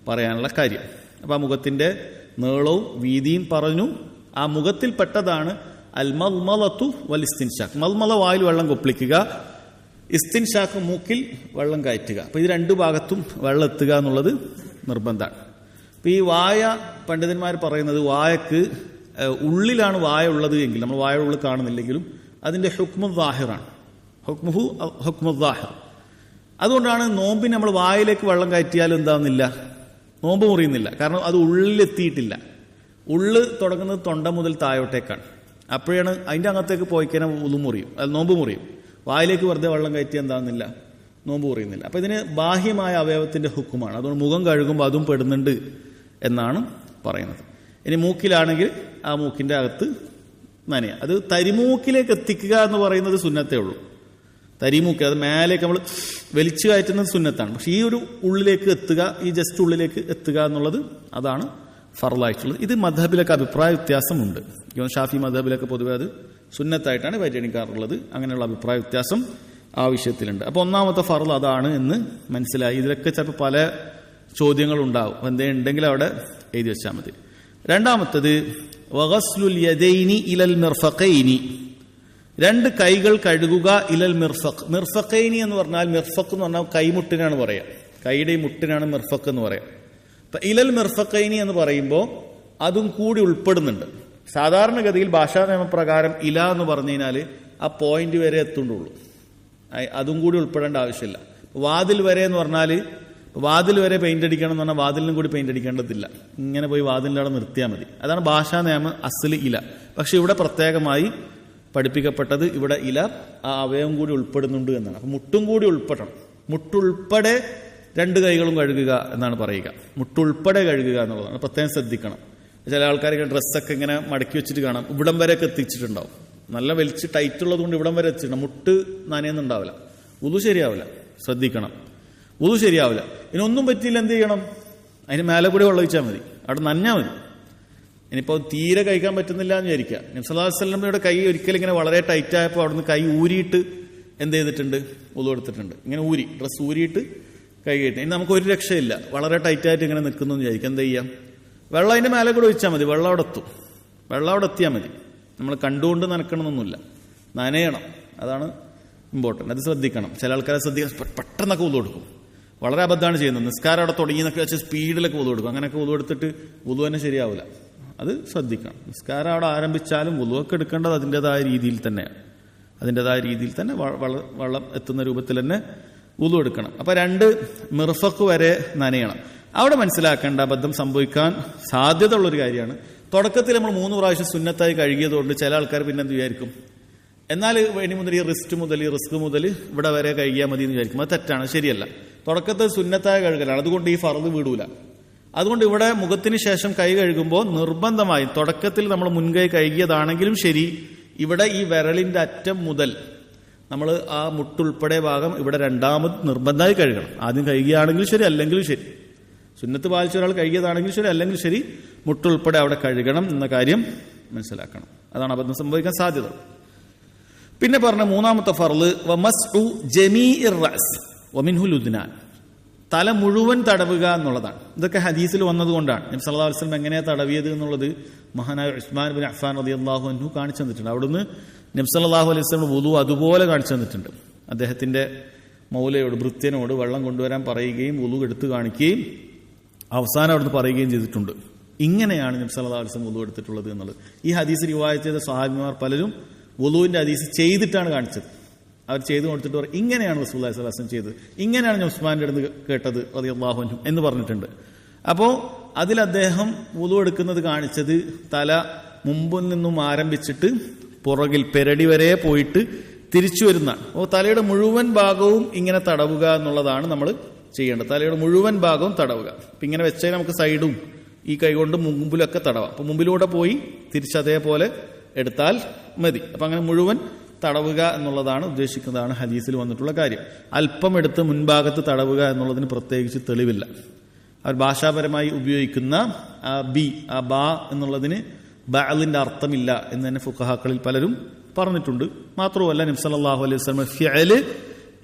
പറയാനുള്ള കാര്യം. അപ്പം ആ മുഖത്തിന്റെ നീളവും വീതിയും പറഞ്ഞു. ആ മുഖത്തിൽ പെട്ടതാണ് അൽ മൽമലത്തു വൽ ഇസ്തിൻഷാഖ്. മൽമല വായിൽ വെള്ളം കൊപ്പിളിക്കുക, ഇസ്തിൻഷാഖ് മൂക്കിൽ വെള്ളം കയറ്റുക. അപ്പം ഇത് 2 ഭാഗത്തും വെള്ളം എത്തുക എന്നുള്ളത് നിർബന്ധമാണ്. അപ്പം ഈ വായ പണ്ഡിതന്മാർ പറയുന്നത്, വായക്ക് ഉള്ളിലാണ് വായ ഉള്ളത് എങ്കിൽ, നമ്മൾ വായ ഉള്ളിൽ കാണുന്നില്ലെങ്കിലും അതിന്റെ ഹുക്മു ദാഹിറാണ്, ഹുക്മു ദാഹിർ. അതുകൊണ്ടാണ് നോമ്പിന് നമ്മൾ വായിലേക്ക് വെള്ളം കയറ്റിയാലും എന്താവുന്നില്ല, നോമ്പ് മുറിയുന്നില്ല. കാരണം അത് ഉള്ളിലെത്തിയിട്ടില്ല. ഉള്ള് തുടങ്ങുന്നത് തൊണ്ട മുതൽ താഴോട്ടേക്കാണ്. അപ്പോഴാണ് അതിന്റെ അകത്തേക്ക് പോയിക്കാൻ ഉളു മുറിയും, അത് നോമ്പ് മുറിയും. വായിലേക്ക് വെറുതെ വെള്ളം കയറ്റി എന്താവുന്നില്ല, നോമ്പ് മുറിയുന്നില്ല. അപ്പൊ ഇതിന് ബാഹ്യമായ അവയവത്തിന്റെ ഹുക്കുമാണ്. അതുകൊണ്ട് മുഖം കഴുകുമ്പോൾ അതും പെടുന്നുണ്ട് എന്നാണ് പറയുന്നത്. ഇനി മൂക്കിലാണെങ്കിൽ ആ മൂക്കിന്റെ അകത്ത് നനയുക. അത് തരിമൂക്കിലേക്ക് എത്തിക്കുക എന്ന് പറയുന്നത് സുന്നത്തേ ഉള്ളൂ. തരിമൂക്ക്, അത് മേലേക്ക് നമ്മൾ വലിച്ചു കയറ്റുന്നത് സുന്നത്താണ്. പക്ഷെ ഈ ഒരു ഉള്ളിലേക്ക് എത്തുക, ഈ ജസ്റ്റ് ഉള്ളിലേക്ക് എത്തുക എന്നുള്ളത് അതാണ് ഫർളായിട്ടുള്ളത്. ഇത് മദ്ഹബിലൊക്കെ അഭിപ്രായ വ്യത്യാസമുണ്ട്. ഷാഫി മദ്ഹബിലൊക്കെ പൊതുവെ അത് സുന്നത്തായിട്ടാണ് പരിഗണിക്കാറുള്ളത്. അങ്ങനെയുള്ള അഭിപ്രായ വ്യത്യാസം ആ വിഷയത്തിലുണ്ട്. അപ്പൊ ഒന്നാമത്തെ ഫർൾ അതാണ് എന്ന് മനസ്സിലായി. ഇതിലൊക്കെ ചിലപ്പോൾ പല ചോദ്യങ്ങളുണ്ടാവും. എന്തെങ്കിലും ഉണ്ടെങ്കിൽ അവിടെ എഴുതി വെച്ചാൽ മതി. രണ്ടാമത്തത് വഗസ്ലുൽ യദൈനി ഇലൽ മിർഫഖൈനി, 2 കൈകൾ കഴുകുക ഇലൽ മിർഫഖ്. മിർഫഖൈനി എന്ന് പറഞ്ഞാൽ, മിർഫഖ് എന്ന് പറഞ്ഞാൽ കൈമുട്ടിനാണ് പറയാം, കൈയുടെ മുട്ടിനാണ് മിർഫഖ് എന്ന് പറയാം. അപ്പൊ ഇലൽ മിർഫഖൈനി എന്ന് പറയുമ്പോൾ അതും കൂടി ഉൾപ്പെടുന്നുണ്ട്. സാധാരണഗതിയിൽ ഭാഷാ നിയമപ്രകാരം ഇല എന്ന് പറഞ്ഞു കഴിഞ്ഞാൽ ആ പോയിന്റ് വരെ എത്തുണ്ടുള്ളൂ, അതും കൂടി ഉൾപ്പെടേണ്ട ആവശ്യമില്ല. വാതിൽ വരെ എന്ന് പറഞ്ഞാൽ, വാതിൽ വരെ പെയിന്റ് അടിക്കണം എന്ന് പറഞ്ഞാൽ വാതിലിനും കൂടി പെയിന്റ് അടിക്കേണ്ടതില്ല, ഇങ്ങനെ പോയി വാതിലിൻ്റെ അവിടെ നിർത്തിയാൽ മതി. അതാണ് ഭാഷാ നിയമം അസ്ലി ഇല. പക്ഷെ ഇവിടെ പ്രത്യേകമായി പഠിപ്പിക്കപ്പെട്ടത് ഇവിടെ ഇല ആ അവയവം കൂടി ഉൾപ്പെടുന്നുണ്ട് എന്നാണ്. അപ്പൊ മുട്ടും കൂടി ഉൾപ്പെടണം. മുട്ടുൾപ്പെടെ 2 കൈകളും കഴുകുക എന്നാണ് പറയുക. മുട്ടുൾപ്പെടെ കഴുകുക എന്നുള്ളതാണ്. പ്രത്യേകം ശ്രദ്ധിക്കണം. ചില ആൾക്കാർക്ക് ഡ്രസ്സൊക്കെ ഇങ്ങനെ മടക്കി വെച്ചിട്ട് കാണാം, ഇവിടം വരെയൊക്കെ എത്തിച്ചിട്ടുണ്ടാവും. നല്ല വലിച്ച് ടൈറ്റ് ഉള്ളത് കൊണ്ട് ഇവിടം വരെ എത്തിച്ചിട്ടുണ്ട്, മുട്ട് നനയുന്നുണ്ടാവില്ല, വുളു ശരിയാവില്ല. ശ്രദ്ധിക്കണം, വുളു ശരിയാവില്ല. ഇനൊന്നും പറ്റിയില്ല, എന്ത് ചെയ്യണം? അതിന് മേലെ കൂടി വെള്ളം ഒഴിച്ചാൽ മതി, അവിടെ നനഞ്ഞാൽ മതി. ഇനിയിപ്പോൾ തീരെ കഴിക്കാൻ പറ്റുന്നില്ല എന്ന് വിചാരിക്കുക. നബി സല്ലല്ലാഹു അലൈഹി വസല്ലമയുടെ കൈ ഒരിക്കലും ഇങ്ങനെ വളരെ ടൈറ്റ് ആയപ്പോൾ അവിടുന്ന് കൈ ഊരിയിട്ട് എന്ത് ചെയ്തിട്ടുണ്ട്? വുളു എടുത്തിട്ടുണ്ട്. ഇങ്ങനെ ഊരി, ഡ്രസ്സ് ഊരിയിട്ട് കൈ കയറ്റി. ഇനി നമുക്ക് ഒരു രക്ഷയില്ല, വളരെ ടൈറ്റായിട്ട് ഇങ്ങനെ നിൽക്കുന്നു എന്ന് വിചാരിക്കുക. എന്ത് ചെയ്യാം? വെള്ളം അതിന്റെ മേലെ കൂടെ ഒഴിച്ചാൽ മതി, വെള്ളം അവിടെ എത്തും. വെള്ളം അവിടെ എത്തിയാൽ മതി. നമ്മൾ കണ്ടുകൊണ്ട് നനക്കണമെന്നൊന്നുമില്ല, നനയണം. അതാണ് ഇമ്പോർട്ടൻ്റ്. അത് ശ്രദ്ധിക്കണം. ചില ആൾക്കാരെ ശ്രദ്ധിക്കാൻ പെട്ടെന്നൊക്കെ വുളു കൊടുക്കും, വളരെ അബദ്ധമാണ് ചെയ്യുന്നത്. നിസ്കാരം അവിടെ തുടങ്ങിയെന്നൊക്കെ വെച്ചാൽ സ്പീഡിലൊക്കെ വുളു കൊടുക്കും. അങ്ങനെയൊക്കെ വുളു എടുത്തിട്ട് വുളു തന്നെ ശരിയാവില്ല. അത് ശ്രദ്ധിക്കണം. നിസ്കാരം അവിടെ ആരംഭിച്ചാലും വുളുവൊക്കെ എടുക്കേണ്ടത് അതിൻ്റെതായ രീതിയിൽ തന്നെയാണ്. അതിൻ്റെതായ രീതിയിൽ തന്നെ വെള്ളം എത്തുന്ന രൂപത്തിൽ തന്നെ വുളു എടുക്കണം. അപ്പൊ 2 മിർഫഖ് വരെ നനയണം. അവിടെ മനസ്സിലാക്കേണ്ട, അബദ്ധം സംഭവിക്കാൻ സാധ്യത ഉള്ളൊരു കാര്യമാണ്. തുടക്കത്തിൽ നമ്മൾ 3 പ്രാവശ്യം സുന്നത്തായി കഴുകിയതുകൊണ്ട് ചില ആൾക്കാർ പിന്നെ എന്ത് വിചാരിക്കും, എന്നാൽ ഇനി മുതൽ ഈ റിസ്ക് മുതൽ ഇവിടെ വരെ കഴുകിയാൽ മതി എന്ന് വിചാരിക്കും. അത് തെറ്റാണ്, ശരിയല്ല. തുടക്കത്തിൽ സുന്നത്തായ കഴുകലാണ്, അതുകൊണ്ട് ഈ ഫർദ് വീടൂല. അതുകൊണ്ട് ഇവിടെ മുഖത്തിന് ശേഷം കൈ കഴുകുമ്പോൾ നിർബന്ധമായി തുടക്കത്തിൽ നമ്മൾ മുൻകൈ കഴുകിയതാണെങ്കിലും ശരി, ഇവിടെ ഈ വിരലിന്റെ അറ്റം മുതൽ നമ്മൾ ആ മുട്ടുൾപ്പെടെ ഭാഗം ഇവിടെ രണ്ടാമത് നിർബന്ധമായി കഴുകണം. ആദ്യം കഴുകിയാണെങ്കിലും ശരി, അല്ലെങ്കിലും ശരി. സുന്നത്ത് പാലിച്ച ഒരാൾ കഴുകിയതാണെങ്കിലും ശരി, അല്ലെങ്കിൽ ശരി, മുട്ടുൾപ്പെടെ അവിടെ കഴുകണം എന്ന കാര്യം മനസ്സിലാക്കണം. അതാണ് അബദ്ധം സംഭവിക്കാൻ സാധ്യത. പിന്നെ പറഞ്ഞ 3ാമത്തെ ഫർള് വമസ്ഉ ജമീഇർ റഅസ് വമിൻഹുൽ ഉദ്നാൻ, തല മുഴുവൻ തടവുക എന്നുള്ളതാണ്. ഇതൊക്കെ ഹദീസിൽ വന്നതുകൊണ്ടാണ് നബി സല്ലല്ലാഹു അലൈഹി വസല്ലം എങ്ങനെയാണ് തടവിയത് എന്നുള്ളത് മഹാനായ ഉസ്മാൻ ബിൻ അഫ്ഫാൻ റളിയല്ലാഹു അൻഹു കാണിച്ചു തന്നിട്ടുണ്ട്. അവിടുന്ന് നബി സല്ലല്ലാഹു അലൈഹി വസല്ലം വുളു അതുപോലെ കാണിച്ചു തന്നിട്ടുണ്ട്. അദ്ദേഹത്തിന്റെ മൗലയോട്, ഭൃത്യനോട് വെള്ളം കൊണ്ടുവരാൻ പറയുകയും വുളു എടുത്തു കാണിക്കുകയും അവസാനം അവിടുന്ന് പറയുകയും ചെയ്തിട്ടുണ്ട്. ഇങ്ങനെയാണ് നബി സല്ലല്ലാഹു അലൈഹി വസല്ലം വുളു എടുത്തിട്ടുള്ളത് എന്നുള്ളത്. ഈ ഹദീസ് റിവായത്ത് ചെയ്ത സ്വഹാബിമാർ പലരും വുളുവിന്റെ ഹദീസ് ചെയ്തിട്ടാണ് കാണിച്ചത്. അവർ ചെയ്തു കൊടുത്തിട്ട് പറയും ഇങ്ങനെയാണ് റസൂലുള്ളാഹി സ്വല്ലല്ലാഹു അലൈഹി വസല്ലം ചെയ്തത്, ഇങ്ങനെയാണ് ഞാൻ ഉസ്മാന്റെ അടുത്ത് കേട്ടത് റളിയല്ലാഹു അൻഹു എന്ന് പറഞ്ഞിട്ടുണ്ട്. അപ്പോൾ അതിൽ അദ്ദേഹം വുളു എടുക്കുന്നത് കാണിച്ചത് തല മുമ്പിൽ നിന്നും ആരംഭിച്ചിട്ട് പുറകിൽ പെരടി വരെ പോയിട്ട് തിരിച്ചു വരുന്നതാണ്. അപ്പോൾ തലയുടെ മുഴുവൻ ഭാഗവും ഇങ്ങനെ തടവുക എന്നുള്ളതാണ് നമ്മൾ ചെയ്യേണ്ടത്. തലയുടെ മുഴുവൻ ഭാഗവും തടവുക. അപ്പം ഇങ്ങനെ വെച്ചാൽ നമുക്ക് സൈഡും ഈ കൈ കൊണ്ട് മുമ്പിലൊക്കെ തടവാം. അപ്പം മുമ്പിലൂടെ പോയി തിരിച്ചതേപോലെ എടുത്താൽ മതി. അപ്പം അങ്ങനെ മുഴുവൻ തടവുക എന്നുള്ളതാണ് ഉദ്ദേശിക്കുന്നതാണ് ഹദീസിൽ വന്നിട്ടുള്ള കാര്യം. അല്പം എടുത്ത് മുൻഭാഗത്ത് തടവുക എന്നുള്ളതിന് പ്രത്യേകിച്ച് തെളിവില്ല. അവർ ഭാഷാപരമായി ഉപയോഗിക്കുന്ന ആ ബാ എന്നുള്ളതിന് ബഅലിന്റെ അർത്ഥമില്ല എന്ന് തന്നെ ഫുഖഹാക്കളിൽ പലരും പറഞ്ഞിട്ടുണ്ട്. മാത്രവുമല്ല നബി സല്ലല്ലാഹു അലൈഹി വസല്ലം ഫിഅല്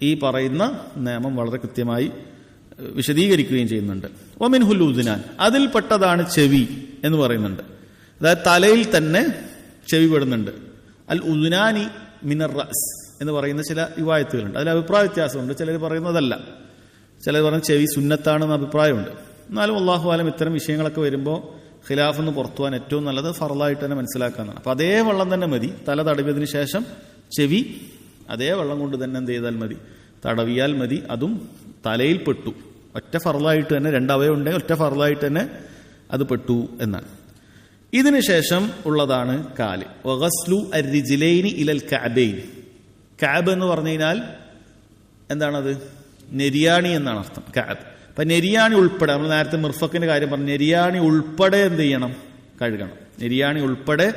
ഈ പറയുന്ന നിയമം വളരെ കൃത്യമായി വിശദീകരിക്കുകയും ചെയ്യുന്നുണ്ട്. വമിൻഹുൽ ഉദ്നാൻ, അതിൽപ്പെട്ടതാണ് ചെവി എന്ന് പറയുന്നുണ്ട്. അതായത് തലയിൽ തന്നെ ചെവി പെടുന്നുണ്ട്. അൽ ഉദ്നാനി മിനർ റഅസ് എന്ന് പറയുന്ന ചില റിവായത്തുകളുണ്ട്. അതിൽ അഭിപ്രായ വ്യത്യാസമുണ്ട്. ചിലർ പറയുന്നതല്ല, ചിലർ പറയുന്ന ചെവി സുന്നത്താണെന്ന് അഭിപ്രായമുണ്ട്. എന്നാലും അല്ലാഹു ആലം ഇത്തരം വിഷയങ്ങളൊക്കെ വരുമ്പോൾ ഖിലാഫ് നിന്ന് പുറത്തു പോകാൻ ഏറ്റവും നല്ലത് ഫർളായിട്ട് തന്നെ മനസ്സിലാക്കാനാണ്. അപ്പം അതേ വെള്ളം തന്നെ മതി. തല തടവിയതിനു ശേഷം ചെവി അതേ വെള്ളം കൊണ്ട് തന്നെ എന്ത് ചെയ്താൽ മതി, തടവിയാൽ മതി. അതും തലയിൽ പെട്ടു. ഒറ്റ ഫർളായിട്ട് തന്നെ, രണ്ടവയം ഉണ്ടെങ്കിൽ ഒറ്റ ഫർളായിട്ട് തന്നെ അത് പെട്ടു എന്നാണ്. ഇതിനു ശേഷം ഉള്ളതാണ് കാല്. വഗസ്ലു അർരിജ്ലൈനി ഇലൽ കഅബൈൻ. കഅബ് എന്ന് പറഞ്ഞു കഴിഞ്ഞാൽ എന്താണത്? നെരിയാണി എന്നാണ് അർത്ഥം. കഅബ്. അപ്പൊ നെരിയാണി ഉൾപ്പെടെ, നമ്മൾ നേരത്തെ മിർഫക്കിന്റെ കാര്യം പറഞ്ഞു, നെരിയാണി ഉൾപ്പെടെ എന്ത് ചെയ്യണം? കഴുകണം. നെരിയാണി ഉൾപ്പെടെ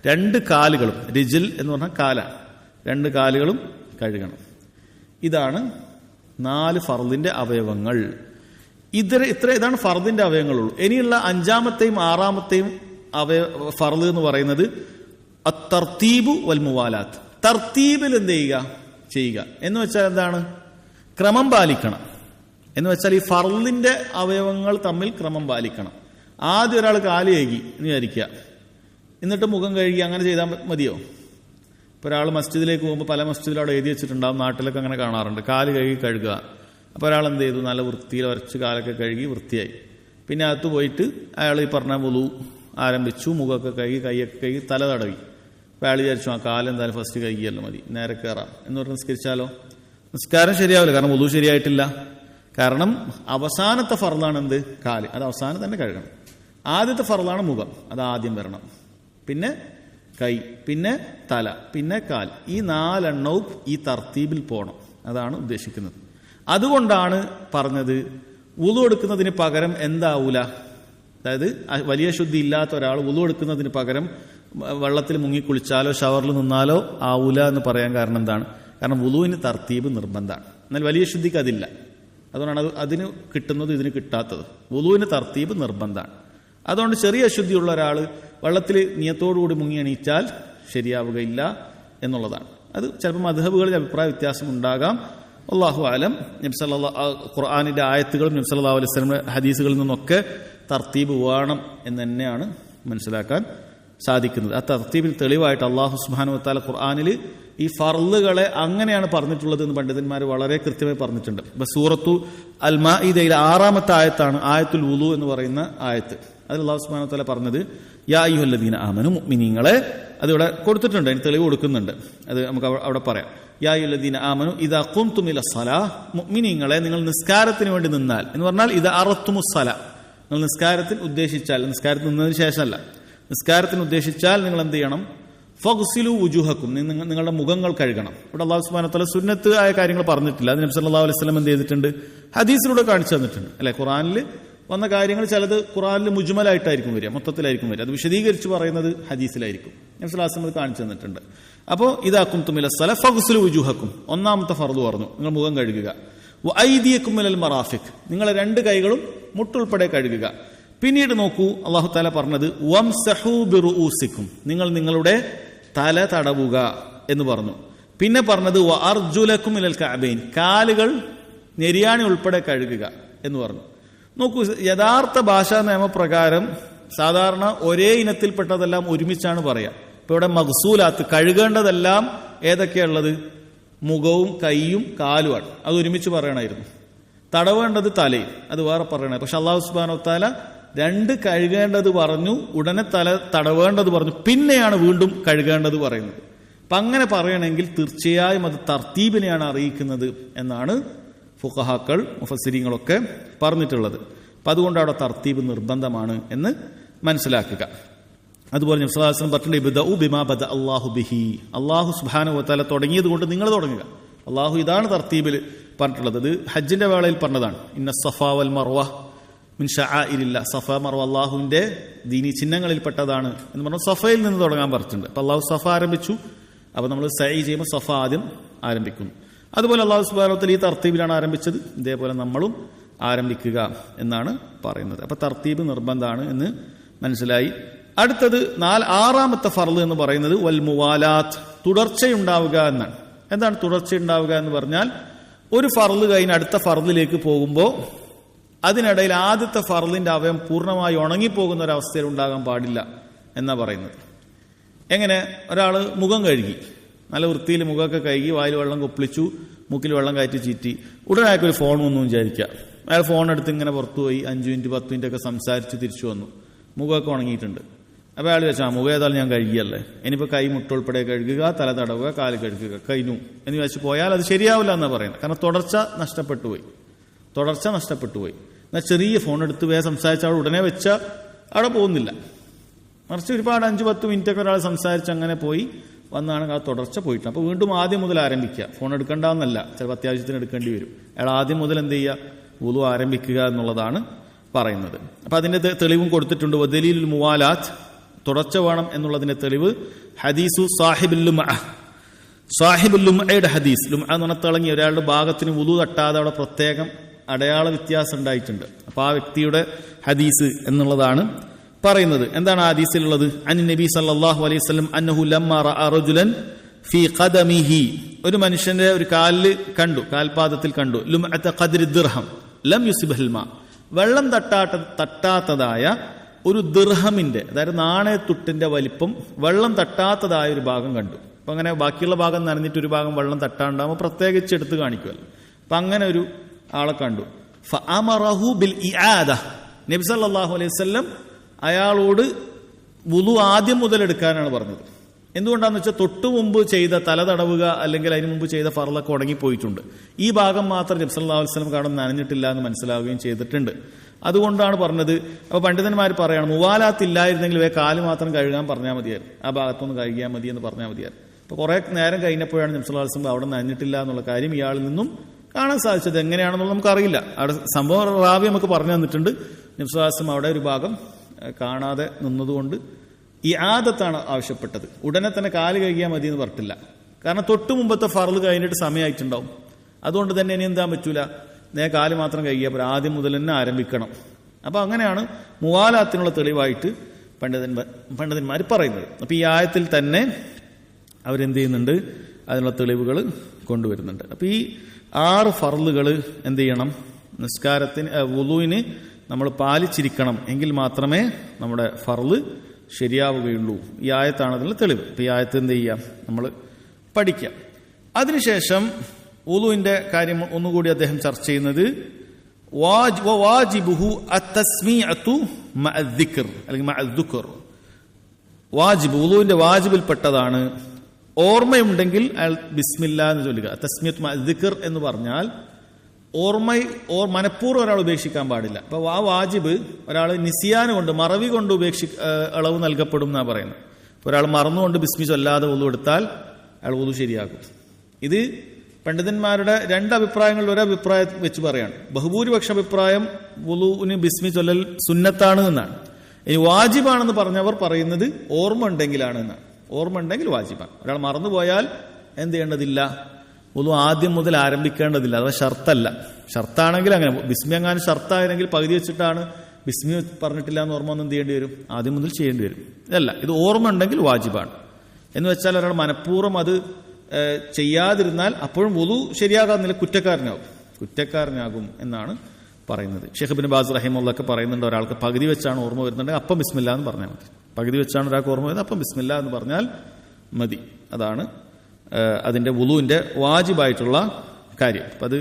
രണ്ട് കാലുകളും, റിജിൽ എന്ന് പറഞ്ഞാൽ കാലാണ്, രണ്ട് കാലുകളും കഴുകണം. ഇതാണ് 4 ഫർദിന്റെ അവയവങ്ങൾ. ഇതാണ് ഫർദിന്റെ അവയവങ്ങളുള്ളൂ. ഇനിയുള്ള 5-ാമത്തെയും 6-ാമത്തെയും ഫർദ് എന്ന് പറയുന്നത് അത്തർത്തീബു വൽ മുവാലാത്ത്. തർത്തീബിൽ എന്ത് ചെയ്യുക എന്ന് വെച്ചാൽ എന്താണ്? ക്രമം പാലിക്കണം എന്ന് വെച്ചാൽ ഈ ഫർദിന്റെ അവയവങ്ങൾ തമ്മിൽ ക്രമം പാലിക്കണം. ആദ്യം ഒരാൾ കാല് കഴുകി എന്ന് വിചാരിക്കുക, എന്നിട്ട് മുഖം കഴുകി, അങ്ങനെ ചെയ്താൽ മതിയോ? ഇപ്പോൾ ഒരാൾ മസ്ജിദിലേക്ക് പോകുമ്പോൾ പല മസ്ജിദിലും അവിടെ എഴുതി വെച്ചിട്ടുണ്ടാവും, നാട്ടിലൊക്കെ അങ്ങനെ കാണാറുണ്ട്, കാല് കഴുകുക. അപ്പോൾ ഒരാൾ എന്ത് ചെയ്തു? നല്ല വൃത്തിയിൽ ഉരച്ച് കാലൊക്കെ കഴുകി വൃത്തിയായി. പിന്നെ അകത്ത് പോയിട്ട് അയാൾ ഈ പറഞ്ഞ വുളു ആരംഭിച്ചു, മുഖമൊക്കെ കഴുകി, കൈയൊക്കെ കഴുകി, തല തടവി. അപ്പോൾ അയാൾ വിചാരിച്ചു ആ കാലെന്തായാലും ഫസ്റ്റ് കഴുകിയല്ലോ മതി, നേരെ കയറാം എന്ന് പറഞ്ഞ് നിസ്കരിച്ചാലോ? നിസ്കാരം ശരിയാവില്ല. കാരണം വുളു ശരിയായിട്ടില്ല. കാരണം അവസാനത്തെ ഫർളാണ് എന്ത്? കാല്. അത് അവസാനം തന്നെ കഴുകണം. ആദ്യത്തെ ഫർളാണ് മുഖം, അത് ആദ്യം വരണം. പിന്നെ കൈ, പിന്നെ തല, പിന്നെ കാൽ. ഈ 4 എണ്ണവും ഈ തർത്തീബിൽ പോകണം. അതാണ് ഉദ്ദേശിക്കുന്നത്. അതുകൊണ്ടാണ് പറഞ്ഞത് വുളു എടുക്കുന്നതിന് പകരം എന്താവൂല, അതായത് വലിയ ശുദ്ധി ഇല്ലാത്ത ഒരാൾ വുളു എടുക്കുന്നതിന് പകരം വെള്ളത്തിൽ മുങ്ങിക്കുളിച്ചാലോ ഷവറിൽ നിന്നാലോ ആവൂല എന്ന് പറയാൻ കാരണം എന്താണ്? കാരണം വുളുവിന് തർത്തീബ് നിർബന്ധമാണ്. എന്നാൽ വലിയ ശുദ്ധിക്ക് അതില്ല. അതുകൊണ്ടാണ് അതിന് കിട്ടുന്നത് ഇതിന് കിട്ടാത്തത്. വുളുവിന് തർത്തീബ് നിർബന്ധമാണ്. അതുകൊണ്ട് ചെറിയ അശുദ്ധിയുള്ള ഒരാൾ വെള്ളത്തിൽ നിയത്തോടുകൂടി മുങ്ങി എണീറ്റാൽ ശരിയാവുകയില്ല എന്നുള്ളതാണ്. അത് ചിലപ്പോൾ മദ്ഹബുകളിൽ അഭിപ്രായ വ്യത്യാസം ഉണ്ടാകാം. അല്ലാഹു ആലം. നബി സല്ലല്ലാഹു ഖുർആനിന്റെ ആയത്തുകളും നബി സല്ലല്ലാഹു അലൈഹി വസല്ലം ഹദീസുകളിൽ നിന്നൊക്കെ തർത്തീബ് വേണം എന്ന് തന്നെയാണ് മനസ്സിലാക്കാൻ സാധിക്കുന്നത്. ആ തർത്തീബിൽ തെളിവായിട്ട് അല്ലാഹു സുബ്ഹാനഹു വ തആല ഖുർആനിൽ ഈ ഫർളുകളെ അങ്ങനെയാണ് പറഞ്ഞിട്ടുള്ളത് എന്ന് പണ്ഡിതന്മാർ വളരെ കൃത്യമായി പറഞ്ഞിട്ടുണ്ട്. ഇപ്പൊ സൂറത്തു അൽ മാഇദയിലെ 6-ാമത്തെ ആയത്താണ് ആയത്തുൽ വുളു എന്ന് പറയുന്ന ആയത്ത്. അതിൽ അല്ലാഹു സുബ്ഹാനഹു വ തആല പറഞ്ഞത് യാ അയ്യുഹല്ലദീന ആമനു, മുഅ്മിനീങ്ങളെ. അതിവിടെ കൊടുത്തിട്ടുണ്ട്, അതിന് തെളിവ് കൊടുക്കുന്നുണ്ട്. അത് നമുക്ക് അവിടെ പറയാം. യാ അയ്യുഹല്ലദീന ആമനു ഇദാ ഖുംതും ഇലസ്സലാ, മുഅ്മിനീങ്ങളെ നിങ്ങൾ നിസ്കാരത്തിന് വേണ്ടി നിന്നാൽ എന്ന് പറഞ്ഞാൽ ഇദാ അറത്തുമുസ്സലാ, നിങ്ങൾ നിസ്കാരത്തിന് ഉദ്ദേശിച്ചാൽ, നിസ്കാരത്തിന് നിന്നതിന് ശേഷമല്ല, നിസ്കാരത്തിന് ഉദ്ദേശിച്ചാൽ നിങ്ങൾ എന്ത് ചെയ്യണം? ഫഗ്സിലു വുജൂഹക്കും, നിങ്ങളുടെ മുഖങ്ങൾ കഴുകണം. ഇവിടെ അല്ലാഹു സുബ്ഹാനഹു വ തആല സുന്നത്ത് ആയ കാര്യങ്ങൾ പറഞ്ഞിട്ടില്ല. അത് നബി സല്ലല്ലാഹു അലൈഹി വസല്ലം എന്ത് ചെയ്തിട്ടുണ്ട്? ഹദീസിലൂടെ കാണിച്ചു തന്നിട്ടുണ്ട്. അല്ലെ, ഖുർആനിൽ വന്ന കാര്യങ്ങൾ ചിലത് ഖുർആനിൽ മുജ്മലായിട്ടായിരിക്കും വരിക, മൊത്തത്തിലായിരിക്കും വരിക. അത് വിശദീകരിച്ച് പറയുന്നത് ഹദീസിലായിരിക്കും. നബി സല്ലല്ലാഹു അലൈഹി വസല്ലം കാണിച്ചു തന്നിട്ടുണ്ട്. അപ്പോൾ ഇദാ ഖുംതും ഇലസ്സലാ ഫഗ്സിലു വുജൂഹക്കും, 1-ാമത്തെ ഫർദ് പറഞ്ഞു, നിങ്ങൾ മുഖം കഴുകുക. വഅയ്ദിയക്കും ഇലൽ മറാഫിഖ്, നിങ്ങളെ 2 കൈകളും മുട്ടുൾപ്പെടെ കഴുകുക. പിന്നീട് നോക്കൂ, അല്ലാഹു തആല പറഞ്ഞത് വംസഹൂ ബിറുഊസിക്കും, നിങ്ങൾ നിങ്ങളുടെ തല തടവുക എന്ന് പറഞ്ഞു. പിന്നെ പറഞ്ഞത് വഅർജുലക്കും ഇലൽ കഅബൈൻ, കാലുകൾ നെരിയാണി ഉൾപ്പെടെ കഴുകുക. എന്ന് പറഞ്ഞു. നോക്കൂ, യഥാർത്ഥ ഭാഷാ നിയമപ്രകാരം സാധാരണ ഒരേ ഇനത്തിൽപ്പെട്ടതെല്ലാം ഒരുമിച്ചാണ് പറയാ. ഇപ്പൊ ഇവിടെ മഗ്സൂലാത്ത്, കഴുകേണ്ടതെല്ലാം ഏതൊക്കെയുള്ളത്? മുഖവും കൈയും കാലുമാണ്. അത് ഒരുമിച്ച് പറയണമായിരുന്നു. തടവേണ്ടത് തലയും, അത് വേറെ പറയണ. പക്ഷെ അല്ലാഹു സുബ്ഹാനഹു വ തആല രണ്ട് കഴുകേണ്ടത് പറഞ്ഞു, ഉടനെ തല തടവേണ്ടത് പറഞ്ഞു, പിന്നെയാണ് വീണ്ടും കഴുകേണ്ടത് പറയുന്നത്. അപ്പൊ അങ്ങനെ പറയണമെങ്കിൽ തീർച്ചയായും അത് തർത്തീബിനെയാണ് അറിയിക്കുന്നത് എന്നാണ് ഫുഖഹാക്കൾ മുഫസ്സിരീങ്ങളൊക്കെ പറഞ്ഞിട്ടുള്ളത്. അപ്പൊ അതുകൊണ്ട് അവിടെ തർത്തീബ് നിർബന്ധമാണ് എന്ന് മനസ്സിലാക്കുക. അതുപോലെ നബി സല്ലല്ലാഹു അലൈഹി വസല്ലം പറഞ്ഞിട്ടുണ്ട്, ഇബ്ദഉ ബിമാ ബദഅ അല്ലാഹു ബിഹി. അല്ലാഹു സുബ്ഹാനഹു വ തആല തുടങ്ങിയത് കൊണ്ട് നിങ്ങൾ തുടങ്ങുക. അല്ലാഹു ഇതാണ് തർത്തീബിൽ പറഞ്ഞിട്ടുള്ളത്. ഇത് ഹജ്ജിന്റെ വേളയിൽ പറഞ്ഞതാണ്. ഇന്ന സഫാ വൽ മർവ മിൻ ശആഇരില്ലാഹ്. സഫ മർവ അല്ലാഹുവിന്റെ ദീനി ചിഹ്നങ്ങളിൽപ്പെട്ടതാണ് എന്ന് പറഞ്ഞു. സഫയിൽ നിന്ന് തുടങ്ങാൻ പറഞ്ഞിട്ടുണ്ട്. അപ്പൊ അല്ലാഹു സഫ ആരംഭിച്ചു. അപ്പൊ നമ്മൾ സഈ ചെയ്യുമ്പോൾ സഫ ആദ്യം ആരംഭിക്കുന്നു. അതുപോലെ അല്ലാഹു സുബ്ഹാനഹു വ തആല ഈ തർത്തീബിലാണ് ആരംഭിച്ചത്. ഇതേപോലെ നമ്മളും ആരംഭിക്കുക എന്നാണ് പറയുന്നത്. അപ്പൊ തർത്തീബ് നിർബന്ധമാണ് എന്ന് മനസ്സിലായി. അടുത്തത് ആറാമത്തെ ഫർള് എന്ന് പറയുന്നത് വൽ മുവാലാത്ത്, തുടർച്ചയുണ്ടാവുക എന്നാണ്. എന്താണ് തുടർച്ചയുണ്ടാവുക എന്ന് പറഞ്ഞാൽ, ഒരു ഫർള് കഴിഞ്ഞ് അടുത്ത ഫർളിലേക്ക് പോകുമ്പോൾ അതിനിടയിൽ ആദ്യത്തെ ഫർളിന്റെ അവയം പൂർണ്ണമായി ഉണങ്ങിപ്പോകുന്ന ഒരവസ്ഥയിൽ ഉണ്ടാകാൻ പാടില്ല എന്നാ പറയുന്നത്. എങ്ങനെ? ഒരാള് മുഖം കഴുകി, നല്ല വൃത്തിയിൽ മുഖമൊക്കെ കഴുകി, വായിൽ വെള്ളം കൊപ്പിളിച്ചു, മൂക്കിൽ വെള്ളം കയറ്റി ചീറ്റി, ഉടനെ അയാൾക്കൊരു ഫോൺ വന്നു വിചാരിക്കുക. അയാൾ ഫോൺ എടുത്ത് ഇങ്ങനെ പുറത്തുപോയി 5 മിനിറ്റ് 10 മിനിറ്റ് ഒക്കെ സംസാരിച്ച് തിരിച്ചു വന്നു. മുഖമൊക്കെ ഉണങ്ങിയിട്ടുണ്ട്. അപ്പോൾ അയാൾ വെച്ചാൽ മുഖം ഏതായാലും ഞാൻ കഴുകിയല്ലേ, ഇനിയിപ്പോൾ കൈ മുട്ടുൾപ്പെടെ കഴുകുക, തല തടവുക, കാല് കഴുകുക, കഴിഞ്ഞു എന്ന് വെച്ച് പോയാൽ അത് ശരിയാവില്ല എന്നാണ് പറയുന്നത്. കാരണം തുടർച്ച നഷ്ടപ്പെട്ടു പോയി. എന്നാൽ ചെറിയ ഫോൺ എടുത്ത് വേഗം സംസാരിച്ച അവിടെ ഉടനെ വെച്ചാൽ അവിടെ പോകുന്നില്ല. മറിച്ച് ഒരുപാട് 5-10 മിനിറ്റൊക്കെ ഒരാൾ സംസാരിച്ച് അങ്ങനെ പോയി വന്നാണെങ്കിൽ ആ തുടർച്ച പോയിട്ടുണ്ട്. അപ്പോൾ വീണ്ടും ആദ്യം മുതൽ ആരംഭിക്കുക. ഫോൺ എടുക്കേണ്ടെന്നല്ല, ചിലപ്പോൾ അത്യാവശ്യത്തിന് എടുക്കേണ്ടി വരും. അയാൾ ആദ്യം മുതൽ എന്ത് ചെയ്യുക? വുളു ആരംഭിക്കുക എന്നുള്ളതാണ് പറയുന്നത്. അപ്പം അതിൻ്റെ തെളിവും കൊടുത്തിട്ടുണ്ട്. വദലീലുൽ മുവാലാത്ത്, തുടർച്ച വേണം എന്നുള്ളതിന്റെ തെളിവ് ഹദീസു സാഹിബുൽ ലുംഅയുടെ ഹദീസ്. ലുംഅ എന്ന് പറഞ്ഞാൽ തിളങ്ങി ഒരാളുടെ ഭാഗത്തിന് വുളു തട്ടാതെ അവിടെ പ്രത്യേകം അടയാള വ്യത്യാസം ഉണ്ടായിട്ടുണ്ട്. അപ്പൊ ആ വ്യക്തിയുടെ ഹദീസ് എന്നുള്ളതാണ് പറയുന്നത്. എന്താണ് ആ ഹദീസിലുള്ളത്? അൻ നബി സല്ലല്ലാഹു അലൈഹി വസല്ലം അന്നഹു ലമ്മ റഅ റജുലൻ ഫീ ഖദമിഹി, ഒരു മനുഷ്യന്റെ ഒരു കാലിൽ കണ്ടു, കാൽപാദത്തിൽ കണ്ടു, ലുംഅത ഖദ്രി ദിർഹം ലം യുസിബ്ഹൽ മാ, വെള്ളം തട്ടാത്തതായ ഒരു ദിർഹമിന്റെ, അതായത് നാണയത്തുട്ടിന്റെ വലിപ്പം വെള്ളം തട്ടാത്തതായ ഒരു ഭാഗം കണ്ടു. അപ്പൊ അങ്ങനെ ബാക്കിയുള്ള ഭാഗം നനഞ്ഞിട്ട് ഒരു ഭാഗം വെള്ളം തട്ടാണ്ടാകുമ്പോൾ പ്രത്യേകിച്ച് എടുത്ത് കാണിക്കുമല്ലോ. അപ്പൊ അങ്ങനെ ഒരു ആളെ കണ്ടു. ഫഅമറഹു ബിൽ ഇആദ, നബി സല്ലല്ലാഹു അലൈഹി വസല്ലം അയാളോട് വുളു ആദ്യം മുതൽ എടുക്കാനാണ് പറഞ്ഞത്. എന്തുകൊണ്ടാന്ന് വെച്ചാൽ തൊട്ടു മുമ്പ് ചെയ്ത തല തടവുക അല്ലെങ്കിൽ അതിന് മുമ്പ് ചെയ്ത ഫർളൊക്കെ ഉടങ്ങിപ്പോയിട്ടുണ്ട്. ഈ ഭാഗം മാത്രം നബി സല്ലല്ലാഹു അലൈഹി വസല്ലം കാണാൻ നനഞ്ഞിട്ടില്ല എന്ന് മനസ്സിലാവുകയും ചെയ്തിട്ടുണ്ട്. അതുകൊണ്ടാണ് പറഞ്ഞത്. അപ്പൊ പണ്ഡിതന്മാർ പറയാണ്, മുവാലാത്ത് ഇല്ലായിരുന്നെങ്കിൽ കാല് മാത്രം കഴുകാൻ പറഞ്ഞാൽ മതിയായിരുന്നു, ആ ഭാഗത്തൊന്ന് കഴുകിയാൽ മതി എന്ന് പറഞ്ഞാൽ മതിയായിരുന്നു. അപ്പൊ കുറെ നേരം കഴിഞ്ഞപ്പോഴാണ് നബി സല്ലല്ലാഹു അലൈഹി വസല്ലം അവിടെ നനഞ്ഞിട്ടില്ല എന്നുള്ള കാര്യം ഇയാളിൽ നിന്നും കാണാൻ സാധിച്ചത്. എങ്ങനെയാണെന്നുള്ളത് നമുക്കറിയില്ല. അവിടെ സംഭവം റാവി നമുക്ക് പറഞ്ഞു തന്നിട്ടുണ്ട്. നബി സല്ലല്ലാഹു അലൈഹി വസല്ലം അവിടെ ഒരു ഭാഗം കാണാതെ നിന്നതുകൊണ്ട് ഈ ആദത്താണ് ആവശ്യപ്പെട്ടത്. ഉടനെ തന്നെ കാല് കഴുകിയാൽ മതി എന്ന് പറഞ്ഞിട്ടില്ല. കാരണം തൊട്ടു മുമ്പത്തെ ഫർള് കഴിഞ്ഞിട്ട് സമയമായിട്ടുണ്ടാവും. അതുകൊണ്ട് തന്നെ ഇനി എന്താൻ പറ്റൂല, കാല് മാത്രം കഴുകിയാൽ പോരാ, ആദ്യം മുതൽ തന്നെ ആരംഭിക്കണം. അപ്പൊ അങ്ങനെയാണ് മുവാലാത്തിനുള്ള തെളിവായിട്ട് പണ്ഡിതന്മാർ പറയുന്നത്. അപ്പൊ ഈ ആയത്തിൽ തന്നെ അവരെന്ത് ചെയ്യുന്നുണ്ട്? അതിനുള്ള തെളിവുകൾ കൊണ്ടുവരുന്നുണ്ട്. അപ്പൊ ഈ 6 ഫർളുകൾ എന്ത് ചെയ്യണം? നിസ്കാരത്തിന് വുളുവിന് നമ്മൾ പാലിച്ചിരിക്കണം. എങ്കിൽ മാത്രമേ നമ്മുടെ ഫർള് ശരിയാവുകയുള്ളൂ. ഈ ആയത്താണ് അതിനുള്ള തെളിവ്. അപ്പൊ ഈ ആയത്ത് എന്ത് ചെയ്യാം? നമ്മൾ പഠിക്കാം. അതിനുശേഷം വുളുവിന്റെ കാര്യം ഒന്നുകൂടി അദ്ദേഹം ചർച്ച ചെയ്യുന്നത് വാജിബുഹു അത്തസ്മീഅതു മഅ ദിക്ർ അല്ലെങ്കിൽ മഅ ദുക്ർ. വാജിബ്, വുളുവിന്റെ വാജിബിൽപ്പെട്ടതാണ് ഓർമ്മയുണ്ടെങ്കിൽ അയാൾ ബിസ്മില്ലാ എന്ന് ചൊല്ലുക. തസ്മിയത്ത് മഅ ദിക്ർ എന്ന് പറഞ്ഞാൽ മനഃപൂർവ്വം ഒരാൾ ഉപേക്ഷിക്കാൻ പാടില്ല. അപ്പൊ ആ വാജിബ് ഒരാൾ നിസിയാൻ കൊണ്ട്, മറവി കൊണ്ട് അളവ് നൽകപ്പെടും എന്നാ പറയുന്നത്. ഒരാൾ മറന്നുകൊണ്ട് ബിസ്മി ചൊല്ലാതെ വുളു എടുത്താൽ അയാൾ വുളു ശരിയാക്കും. ഇത് പണ്ഡിതന്മാരുടെ 2 അഭിപ്രായങ്ങളിൽ ഒരഭിപ്രായം വെച്ച് പറയാണ്. ബഹുഭൂരിപക്ഷ അഭിപ്രായം വുളുവിന് ബിസ്മി ചൊല്ലൽ സുന്നത്താണ് എന്നാണ്. ഇനി വാജിബാണെന്ന് പറഞ്ഞവർ പറയുന്നത് ഓർമ്മ ഉണ്ടെങ്കിലാണ് എന്നാണ്. ഓർമ്മ ഉണ്ടെങ്കിൽ വാജിബാണ്. ഒരാൾ മറന്നുപോയാൽ എന്ത് ചെയ്യേണ്ടതില്ല? വുളു ആദ്യം മുതൽ ആരംഭിക്കേണ്ടതില്ല. അഥവാ ഷർത്തല്ല. ഷർത്താണെങ്കിൽ അങ്ങനെ, ബിസ്മി എങ്ങാനും ഷർത്തായിരുന്നെങ്കിൽ പകുതി വെച്ചിട്ടാണ് ബിസ്മി പറഞ്ഞിട്ടില്ല എന്ന് ഓർമ്മ ഒന്നും എന്ത് ചെയ്യേണ്ടി വരും? ആദ്യം മുതൽ ചെയ്യേണ്ടി വരും. ഇതല്ല, ഇത് ഓർമ്മ ഉണ്ടെങ്കിൽ വാജിബാണ്. എന്ന് വെച്ചാൽ ഒരാൾ മനഃപൂർവ്വം അത് ചെയ്യാതിരുന്നാൽ അപ്പോഴും വുളു ശരിയാകാന്നില്ല, കുറ്റക്കാരനാകും എന്നാണ് പറയുന്നത്. ഷെയ്ഖ് ഇബ്നു ബാസ് റഹിമഹുള്ളാഹ് പറയുന്നുണ്ട്, ഒരാൾക്ക് പകുതി വെച്ചാണ് ഓർമ്മ വരുന്നുണ്ടെങ്കിൽ അപ്പം ബിസ്മില്ലാ എന്ന് പറഞ്ഞാൽ മതി. പകുതി വെച്ചാണ് ഒരാൾക്ക് ഓർമ്മ വരുന്നത്, അപ്പം ബിസ്മില്ലാ എന്ന് പറഞ്ഞാൽ മതി. അതാണ് അതിൻ്റെ വുളുവിൻ്റെ വാജിബായിട്ടുള്ള കാര്യം. അപ്പം അത്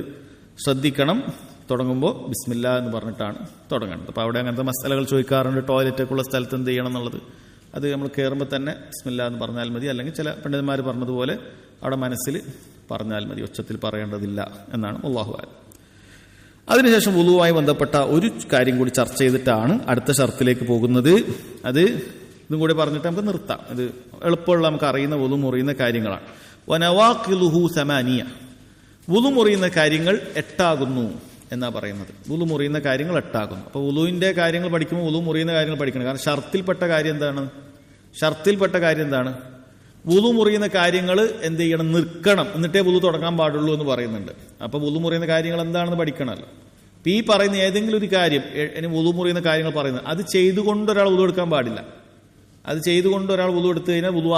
ശ്രദ്ധിക്കണം. തുടങ്ങുമ്പോൾ ബിസ്മില്ലാ എന്ന് പറഞ്ഞിട്ടാണ് തുടങ്ങേണ്ടത്. അപ്പോൾ അവിടെ അങ്ങനത്തെ മസാലകൾ ചോദിക്കാറുണ്ട്, ടോയ്ലറ്റൊക്കെ ഉള്ള സ്ഥലത്ത് എന്ത് ചെയ്യണം എന്നുള്ളത്. അത് നമ്മൾ കയറുമ്പോൾ തന്നെ ബിസ്മില്ലാ എന്ന് പറഞ്ഞാൽ മതി. അല്ലെങ്കിൽ ചില പണ്ഡിതന്മാർ പറഞ്ഞതുപോലെ അവിടെ മനസ്സിൽ പറഞ്ഞാൽ മതി, ഒച്ചത്തിൽ പറയേണ്ടതില്ല എന്നാണ് അല്ലാഹു അഅലം. അതിനുശേഷം വുളുവുമായി ബന്ധപ്പെട്ട ഒരു കാര്യം കൂടി ചർച്ച ചെയ്തിട്ടാണ് അടുത്ത ഷർത്തിലേക്ക് പോകുന്നത്. അത് ഇതും കൂടി പറഞ്ഞിട്ട് നമുക്ക് നിർത്താം. ഇത് എളുപ്പമുള്ള നമുക്ക് അറിയുന്ന വുളു മുറിയുന്ന കാര്യങ്ങളാണ്. വനവാഖിലുഹു സമാനിയ, വുളു മുറിയുന്ന കാര്യങ്ങൾ 8 ആകുന്നു എന്നാ പറയുന്നത്. വുളു മുറിയുന്ന കാര്യങ്ങൾ 8 ആകുന്നു. അപ്പോൾ വുളുവിന്റെ കാര്യങ്ങൾ പഠിക്കുമ്പോൾ വുളു മുറിയുന്ന കാര്യങ്ങൾ പഠിക്കണം. കാരണം ഷർത്തിൽപ്പെട്ട കാര്യം എന്താണ്? വുളു മുറിയുന്ന കാര്യങ്ങൾ എന്ത് ചെയ്യണം? നിൽക്കണം, എന്നിട്ടേ വുളു തുടങ്ങാൻ പാടുള്ളൂ എന്ന് പറയുന്നുണ്ട്. അപ്പൊ വുളു മുറിയുന്ന കാര്യങ്ങൾ എന്താണെന്ന് പഠിക്കണമല്ലോ. ഈ പറയുന്ന ഏതെങ്കിലും ഒരു കാര്യം, ഇനി വുളു മുറിയുന്ന കാര്യങ്ങൾ പറയുന്നത്, അത് ചെയ്തുകൊണ്ട് ഒരാൾ വുളു എടുക്കാൻ പാടില്ല. അത് ചെയ്തുകൊണ്ട് ഒരാൾ വുളു എടുത്തു കഴിഞ്ഞാൽ വുളു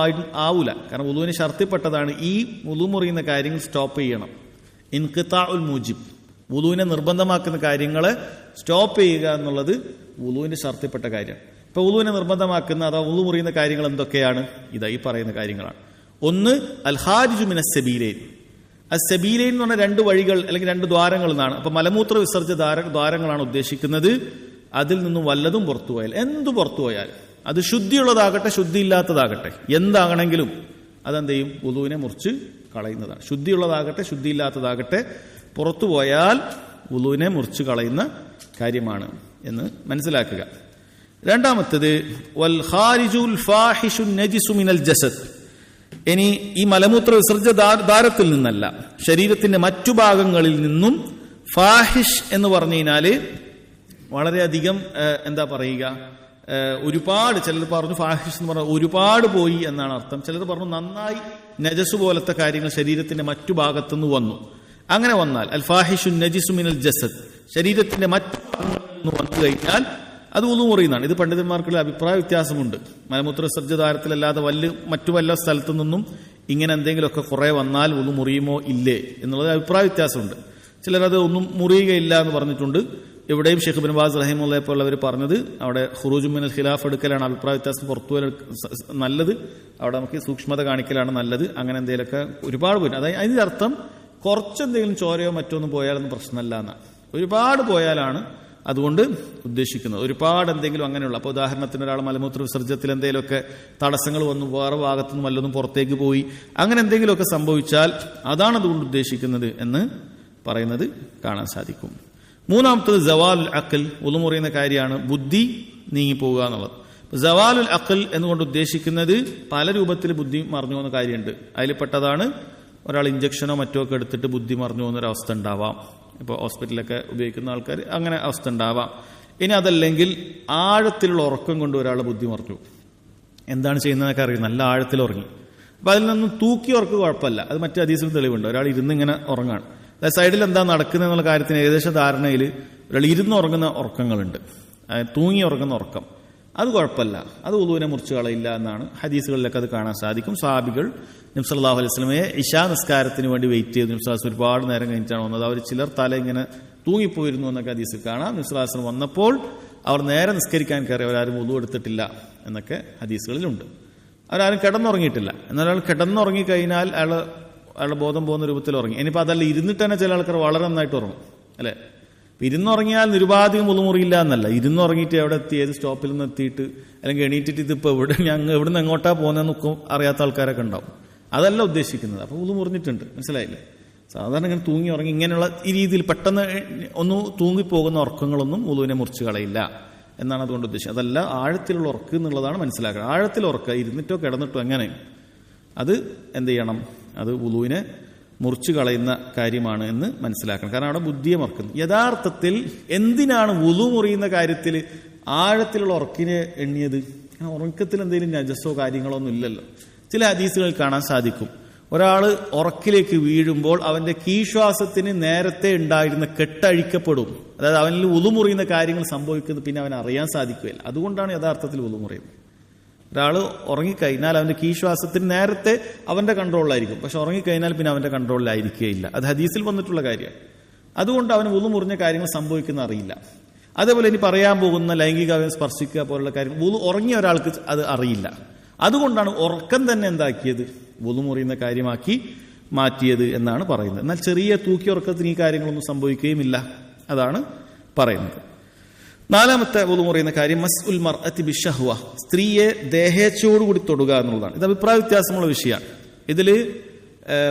ആവൂല. കാരണം വുളുവിന് ഷർത്തിൽപ്പെട്ടതാണ് ഈ വുളു മുറിയുന്ന കാര്യങ്ങൾ സ്റ്റോപ്പ് ചെയ്യണം. ഇൻഖിതാഉൽ മൂജിബ്, വുളുവിനെ നിർബന്ധമാക്കുന്ന കാര്യങ്ങളെ സ്റ്റോപ്പ് ചെയ്യുക എന്നുള്ളത് വുളുവിന്റെ ഷർത്തിൽപ്പെട്ട കാര്യമാണ്. ഇപ്പൊ വുളുവിനെ നിർബന്ധമാക്കുന്ന അഥവാ വുളു മുറിയുന്ന കാര്യങ്ങൾ എന്തൊക്കെയാണ്? ഇതാ ഈ പറയുന്ന കാര്യങ്ങളാണ്. ഒന്ന്, അൽ ഖാരിജു മിന സബീലൈൻ. അസ്സബീലൈൻ എന്ന് പറഞ്ഞാൽ 2 വഴികൾ അല്ലെങ്കിൽ 2 ദ്വാരങ്ങൾ എന്നാണ്. അപ്പൊ മലമൂത്ര വിസർജ്യ ദ്വാരങ്ങളാണ് ഉദ്ദേശിക്കുന്നത്. അതിൽ നിന്നും വല്ലതും പുറത്തു പോയാൽ, എന്തു പുറത്തു പോയാൽ, അത് ശുദ്ധിയുള്ളതാകട്ടെ ശുദ്ധിയില്ലാത്തതാകട്ടെ, എന്താകണമെങ്കിലും അതെന്ത് ചെയ്യും? വുളുവിനെ മുറിച്ച് കളയുന്നതാണ്. ശുദ്ധിയുള്ളതാകട്ടെ ശുദ്ധിയില്ലാത്തതാകട്ടെ, പുറത്തു പോയാൽ വുളുവിനെ മുറിച്ച് കളയുന്ന കാര്യമാണ് എന്ന് മനസ്സിലാക്കുക. രണ്ടാമത്തേത് വൽ ഖാരിജുൽ ഫാഹിഷു നജിസു മിനൽ ജസദ്. ഇനി ഈ മലമൂത്ര വിസർജ്യ ദ്വാരത്തിൽ നിന്നല്ല, ശരീരത്തിന്റെ മറ്റു ഭാഗങ്ങളിൽ നിന്നും. ഫാഹിഷ് എന്ന് പറഞ്ഞു കഴിഞ്ഞാല് വളരെയധികം എന്താ പറയുക, ഒരുപാട്, ചിലർ പറഞ്ഞു ഫാഹിഷ് എന്ന് പറഞ്ഞാൽ ഒരുപാട് പോയി എന്നാണ് അർത്ഥം. ചിലർ പറഞ്ഞു നന്നായി നജസ് പോലത്തെ കാര്യങ്ങൾ ശരീരത്തിന്റെ മറ്റു ഭാഗത്തുനിന്ന് വന്നു. അങ്ങനെ വന്നാൽ അൽ ഫാഹിഷു നജിസു മിനൽ ജസദ്, ശരീരത്തിന്റെ മറ്റു ഭാഗങ്ങളിൽ നിന്ന് വന്നു കഴിഞ്ഞാൽ അത് വുളു മുറിയുന്നതാണ്. ഇത് പണ്ഡിതന്മാർക്കുള്ള അഭിപ്രായ വ്യത്യാസമുണ്ട്. മലമൂത്ര വിസർജ്യ ദ്വാരത്തിലല്ലാതെ മറ്റു വല്ല സ്ഥലത്തു നിന്നും ഇങ്ങനെ എന്തെങ്കിലുമൊക്കെ കുറെ വന്നാൽ വുളു മുറിയുമോ ഇല്ലേ എന്നുള്ളത് അഭിപ്രായ വ്യത്യാസമുണ്ട്. ചിലരത് ഒന്നും മുറിയുകയില്ല എന്ന് പറഞ്ഞിട്ടുണ്ട്. ഇവിടെയും ഷെയ്ഖ് ഇബ്നു ബാസ് റഹിമഹുള്ളാഹി പോലുള്ളവർ പറഞ്ഞത് അവിടെ ഖുറൂജു മിനൽ ഖിലാഫ് എടുക്കലാണ് അഭിപ്രായ വ്യത്യാസം പുറത്തു നല്ലത്. അവിടെ നമുക്ക് സൂക്ഷ്മത കാണിക്കലാണ് നല്ലത്. അങ്ങനെ എന്തെങ്കിലുമൊക്കെ ഒരുപാട് പോയി, അതായത് അതിന്റെ അർത്ഥം കുറച്ചെന്തെങ്കിലും ചോരയോ മറ്റൊന്നും പോയാലൊന്നും പ്രശ്നമല്ല എന്നാണ്. ഒരുപാട് പോയാലാണ് അതുകൊണ്ട് ഉദ്ദേശിക്കുന്നത്. ഒരുപാട് എന്തെങ്കിലും അങ്ങനെയുള്ള, അപ്പോൾ ഉദാഹരണത്തിന് ഒരാൾ മലമൂത്ര വിസർജ്യത്തിൽ എന്തെങ്കിലുമൊക്കെ തടസ്സങ്ങൾ വന്നു, വേറെ ഭാഗത്തുനിന്ന് വല്ലതും പുറത്തേക്ക് പോയി, അങ്ങനെ എന്തെങ്കിലുമൊക്കെ സംഭവിച്ചാൽ അതാണ് അതുകൊണ്ട് ഉദ്ദേശിക്കുന്നത് എന്ന് പറയുന്നത് കാണാൻ സാധിക്കും. മൂന്നാമത്തത് സവാലുൽ അഖൽ, വുളു മുറിയുന്ന കാര്യമാണ് ബുദ്ധി നീങ്ങിപ്പോവുക എന്നുള്ളത്. സവാലുൽ അഖൽ എന്നുകൊണ്ട് ഉദ്ദേശിക്കുന്നത് പല രൂപത്തിൽ ബുദ്ധി മറഞ്ഞു പോകുന്ന കാര്യമുണ്ട്. അതിൽ പെട്ടതാണ് ഒരാൾ ഇഞ്ചക്ഷനോ മറ്റോ ഒക്കെ എടുത്തിട്ട് ബുദ്ധി മറഞ്ഞു പോകുന്നൊരവസ്ഥ ഉണ്ടാവാം. ഇപ്പോൾ ഹോസ്പിറ്റലൊക്കെ ഉപയോഗിക്കുന്ന ആൾക്കാർ അങ്ങനെ അവസ്ഥ ഉണ്ടാവാം. ഇനി അതല്ലെങ്കിൽ ആഴത്തിലുള്ള ഉറക്കം കൊണ്ട് ഒരാളുടെ ബുദ്ധി മറഞ്ഞു. എന്താണ് ചെയ്യുന്നതൊക്കെ അറിയും, നല്ല ആഴത്തിൽ ഉറങ്ങി. അപ്പം അതിൽ നിന്നും തൂക്കി ഉറക്ക് കുഴപ്പമില്ല, അത് മറ്റു ഹദീസിലും തെളിവുണ്ട്. ഒരാൾ ഇരുന്ന് ഇങ്ങനെ ഉറങ്ങാണ്, അതായത് സൈഡിൽ എന്താ നടക്കുന്നത് എന്നുള്ള കാര്യത്തിന് ഏകദേശം ധാരണയിൽ ഒരാൾ ഇരുന്ന് ഉറങ്ങുന്ന ഉറക്കങ്ങളുണ്ട്, തൂങ്ങി ഉറങ്ങുന്ന ഉറക്കം, അത് കുഴപ്പമില്ല, അത് വുളുവിനെ മുറിച്ച് കളയില്ല എന്നാണ് ഹദീസുകളിലൊക്കെ അത് കാണാൻ സാധിക്കും. സ്വഹാബികൾ നബി സല്ലല്ലാഹു അലൈഹി വസല്ലമയെ ഇശാ നിസ്കാരത്തിന് വേണ്ടി വെയിറ്റ് ചെയ്തു. നബി സല്ലല്ലാഹു അലൈഹി വസല്ലം ഒരുപാട് നേരം കഴിഞ്ഞിട്ടാണ് വന്നത്. അവർ ചിലർ തല ഇങ്ങനെ തൂങ്ങിപ്പോയിരുന്നു എന്നൊക്കെ ഹദീസിൽ കാണാം. നബി സല്ലല്ലാഹു അലൈഹി വസല്ലം വന്നപ്പോൾ അവർ നേരെ നിസ്കരിക്കാൻ കയറി, അവരാരും വുളു എടുത്തിട്ടില്ല എന്നൊക്കെ ഹദീസുകളിലുണ്ട്. അവരാരും കിടന്നുറങ്ങിയിട്ടില്ല. എന്നാൽ അയാൾ കിടന്നുറങ്ങിക്കഴിഞ്ഞാൽ അയാളുടെ ബോധം പോകുന്ന രൂപത്തിൽ ഉറങ്ങി. ഇനിയിപ്പോൾ അതല്ല, ഇരുന്നിട്ട് തന്നെ ചില ആൾക്കാർ വളരെ നന്നായിട്ട് ഉറങ്ങും അല്ലേ. ഇരുന്നുറങ്ങിയാൽ നിരുപാധികം വുളു മുറിയില്ല എന്നല്ല, ഇരുന്നുറങ്ങിയിട്ട് എവിടെ എത്തി, ഏത് സ്റ്റോപ്പിൽ നിന്ന് എത്തിയിട്ട് അല്ലെങ്കിൽ എണീറ്റിട്ട് ഇതിപ്പോൾ എവിടുന്ന് എങ്ങോട്ടാ പോകുന്നതെന്നൊക്കെ അറിയാത്ത ആൾക്കാരൊക്കെ ഉണ്ടാവും. അതല്ല ഉദ്ദേശിക്കുന്നത്. അപ്പോൾ വുളു മുറിഞ്ഞിട്ടുണ്ട്, മനസ്സിലായില്ലേ. സാധാരണ ഇങ്ങനെ തൂങ്ങി ഉറങ്ങി ഇങ്ങനെയുള്ള ഈ രീതിയിൽ പെട്ടെന്ന് ഒന്ന് തൂങ്ങിപ്പോകുന്ന ഉറക്കങ്ങളൊന്നും വുളുവിനെ മുറിച്ച് കളയില്ല എന്നാണ് അതുകൊണ്ട് ഉദ്ദേശിച്ചത്. അതല്ല ആഴത്തിലുള്ള ഉറക്ക് എന്നുള്ളതാണ് മനസ്സിലാക്കുക. ആഴത്തിൽ ഉറക്കുക, ഇരുന്നിട്ടോ കിടന്നിട്ടോ എങ്ങനെ, അത് എന്ത് ചെയ്യണം, അത് വുളുവിനെ മുറിച്ചു കളയുന്ന കാര്യമാണ് എന്ന് മനസ്സിലാക്കണം. കാരണം അവിടെ ബുദ്ധിയെ മറക്കുന്നു. യഥാർത്ഥത്തിൽ എന്തിനാണ് വുളു മുറിയുന്ന കാര്യത്തിൽ ആഴത്തിലുള്ള ഉറക്കിനെ എണ്ണിയത്? ഉറക്കത്തിൽ എന്തെങ്കിലും നജസോ കാര്യങ്ങളോ ഒന്നും ഇല്ലല്ലോ. ചില ഹദീസുകൾ കാണാൻ സാധിക്കും, ഒരാൾ ഉറക്കിലേക്ക് വീഴുമ്പോൾ അവന്റെ കീശ്വാസത്തിന് നേരത്തെ ഉണ്ടായിരുന്ന കെട്ടഴിക്കപ്പെടും. അതായത് അവനിൽ വുളു മുറിയുന്ന കാര്യങ്ങൾ സംഭവിക്കുന്നത് പിന്നെ അവൻ അറിയാൻ സാധിക്കുകയില്ല. അതുകൊണ്ടാണ് യഥാർത്ഥത്തിൽ വുളു മുറിയുന്നത്. ഒരാൾ ഉറങ്ങിക്കഴിഞ്ഞാൽ അവന്റെ കീശ്വാസത്തിന് നേരത്തെ അവന്റെ കൺട്രോളിലായിരിക്കും, പക്ഷെ ഉറങ്ങിക്കഴിഞ്ഞാൽ പിന്നെ അവന്റെ കൺട്രോളിലായിരിക്കുകയില്ല. അത് ഹദീസിൽ വന്നിട്ടുള്ള കാര്യമാണ്. അതുകൊണ്ട് അവന് വുളു മുറിഞ്ഞ കാര്യങ്ങൾ സംഭവിക്കുന്ന അറിയില്ല. അതേപോലെ ഇനി പറയാൻ പോകുന്ന ലൈംഗികാവയം സ്പർശിക്കുക പോലുള്ള കാര്യങ്ങൾ വുളു ഉറങ്ങിയ ഒരാൾക്ക് അത് അറിയില്ല. അതുകൊണ്ടാണ് ഉറക്കം തന്നെ എന്താക്കിയത്, വുളു മുറിയുന്ന കാര്യമാക്കി മാറ്റിയത് എന്നാണ് പറയുന്നത്. എന്നാൽ ചെറിയ തൂക്കി ഉറക്കത്തിന് ഈ കാര്യങ്ങളൊന്നും സംഭവിക്കുകയുമില്ല, അതാണ് പറയുന്നത്. നാലാമത്തെ വുളു മുറിയുന്ന കാര്യം മസ്ഉൽ മർഅതി ബിശ്ശഹ്വ, സ്ത്രീയെ ദേഹേച്ഛയോടുകൂടി തൊടുക എന്നുള്ളതാണ്. ഇത് അഭിപ്രായ വ്യത്യാസമുള്ള വിഷയമാണ്. ഇതിൽ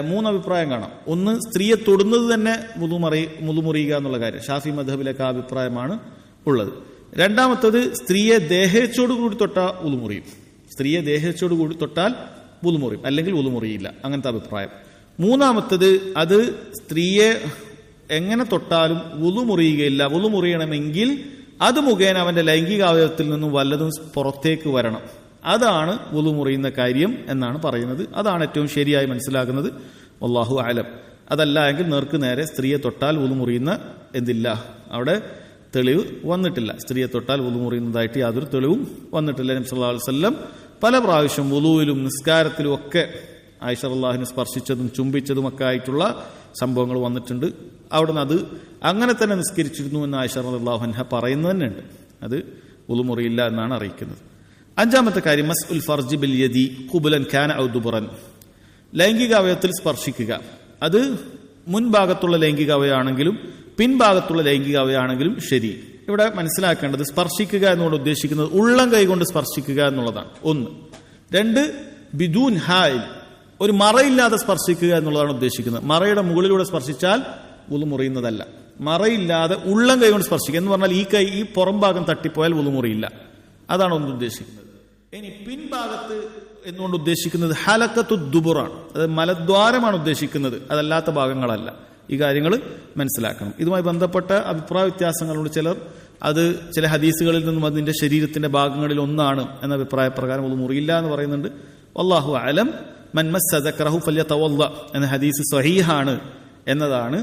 3 അഭിപ്രായം കാണാം. ഒന്ന്, സ്ത്രീയെ തൊടുന്നത് തന്നെ വുളു മുറിയുക എന്നുള്ള കാര്യം. ഷാഫി മദ്ഹബിലൊക്കെ ആ അഭിപ്രായമാണ് ഉള്ളത്. രണ്ടാമത്തത്, സ്ത്രീയെ ദേഹേച്ഛയോടുകൂടി തൊട്ടാൽ വുളു മുറിയും. സ്ത്രീയെ ദേഹേച്ഛയോടുകൂടി തൊട്ടാൽ വുളു മുറിയും, അല്ലെങ്കിൽ വുളു മുറിയില്ല, അങ്ങനത്തെ അഭിപ്രായം. മൂന്നാമത്തത്, അത് സ്ത്രീയെ എങ്ങനെ തൊട്ടാലും വുളു മുറിയുകയില്ല. വുളു മുറിയണമെങ്കിൽ അത് മുഖേന അവന്റെ ലൈംഗികാവയവത്തിൽ നിന്നും വല്ലതും പുറത്തേക്ക് വരണം. അതാണ് വുളു മുറിയുന്ന കാര്യം എന്നാണ് പറയുന്നത്. അതാണ് ഏറ്റവും ശരിയായി മനസ്സിലാക്കുന്നത്. വല്ലാഹു അലം. അതല്ല എങ്കിൽ നേർക്ക് നേരെ സ്ത്രീയെ തൊട്ടാൽ വുളു മുറിയുന്ന എന്തില്ല, അവിടെ തെളിവ് വന്നിട്ടില്ല. സ്ത്രീയെ തൊട്ടാൽ വുളു മുറിയുന്നതായിട്ട് യാതൊരു തെളിവും വന്നിട്ടില്ല. നബി സല്ലല്ലാഹു അലൈഹി വസല്ലം പല പ്രാവശ്യം വുളുവിലും നിസ്കാരത്തിലും ഒക്കെ ആയിഷ റളിയല്ലാഹു അൻഹ സ്പർശിച്ചതും ചുംബിച്ചതും ഒക്കെ ആയിട്ടുള്ള സംഭവങ്ങൾ വന്നിട്ടുണ്ട്. അവിടുന്ന് അത് അങ്ങനെ തന്നെ നിസ്കരിച്ചിരുന്നു എന്ന് ആയിഷ റളിയല്ലാഹു അൻഹ പറയുന്നത് തന്നെയുണ്ട്. അത് വുളു മുറിയില്ല എന്നാണ് അറിയിക്കുന്നത്. അഞ്ചാമത്തെ കാര്യം മസ്ഉൽ ഫർജി ബിൽ യദി ഖുബുലൻ കാന ഔ ദുബറൻ, ലൈംഗികാവയവത്തിൽ സ്പർശിക്കുക. അത് മുൻഭാഗത്തുള്ള ലൈംഗികാവയവമാണെങ്കിലും പിൻഭാഗത്തുള്ള ലൈംഗികാവയവമാണെങ്കിലും ശരി. ഇവിടെ മനസ്സിലാക്കേണ്ടത് സ്പർശിക്കുക എന്നുകൊണ്ട് ഉദ്ദേശിക്കുന്നത് ഉള്ളം കൈകൊണ്ട് സ്പർശിക്കുക എന്നുള്ളതാണ്. 1. 2, ബിദൂൻ ഹായിൽ, ഒരു മറയില്ലാതെ സ്പർശിക്കുക എന്നുള്ളതാണ് ഉദ്ദേശിക്കുന്നത്. മറയുടെ മുകളിലൂടെ സ്പർശിച്ചാൽ വുളു മുറിയുന്നതല്ല. മറയില്ലാതെ ഉള്ളം കൈ കൊണ്ട് സ്പർശിക്കുക എന്ന് പറഞ്ഞാൽ ഈ പുറം ഭാഗം തട്ടിപ്പോയാൽ വുളു മുറിയില്ല, അതാണ് ഒന്ന് ഉദ്ദേശിക്കുന്നത്. ഇനി പിൻഭാഗത്ത് എന്നുകൊണ്ട് ഉദ്ദേശിക്കുന്നത് ഹലക്കത്തു ദുബുറാണ്, അത് മലദ്വാരമാണ് ഉദ്ദേശിക്കുന്നത്, അതല്ലാത്ത ഭാഗങ്ങളല്ല. ഈ കാര്യങ്ങൾ മനസ്സിലാക്കണം. ഇതുമായി ബന്ധപ്പെട്ട അഭിപ്രായ വ്യത്യാസങ്ങളുണ്ട്. ചിലർ അത് ചില ഹദീസുകളിൽ നിന്നും അതിന്റെ ശരീരത്തിന്റെ ഭാഗങ്ങളിൽ ഒന്നാണ് എന്ന അഭിപ്രായ പ്രകാരം വുളു മുറിയില്ല എന്ന് പറയുന്നുണ്ട്. വല്ലാഹു അലം. മൻ മസ്സ ദക്റഹു ഫല്യതവല്ല എന്ന ഹദീസ് സ്വഹീഹാണ് എന്നതാണ്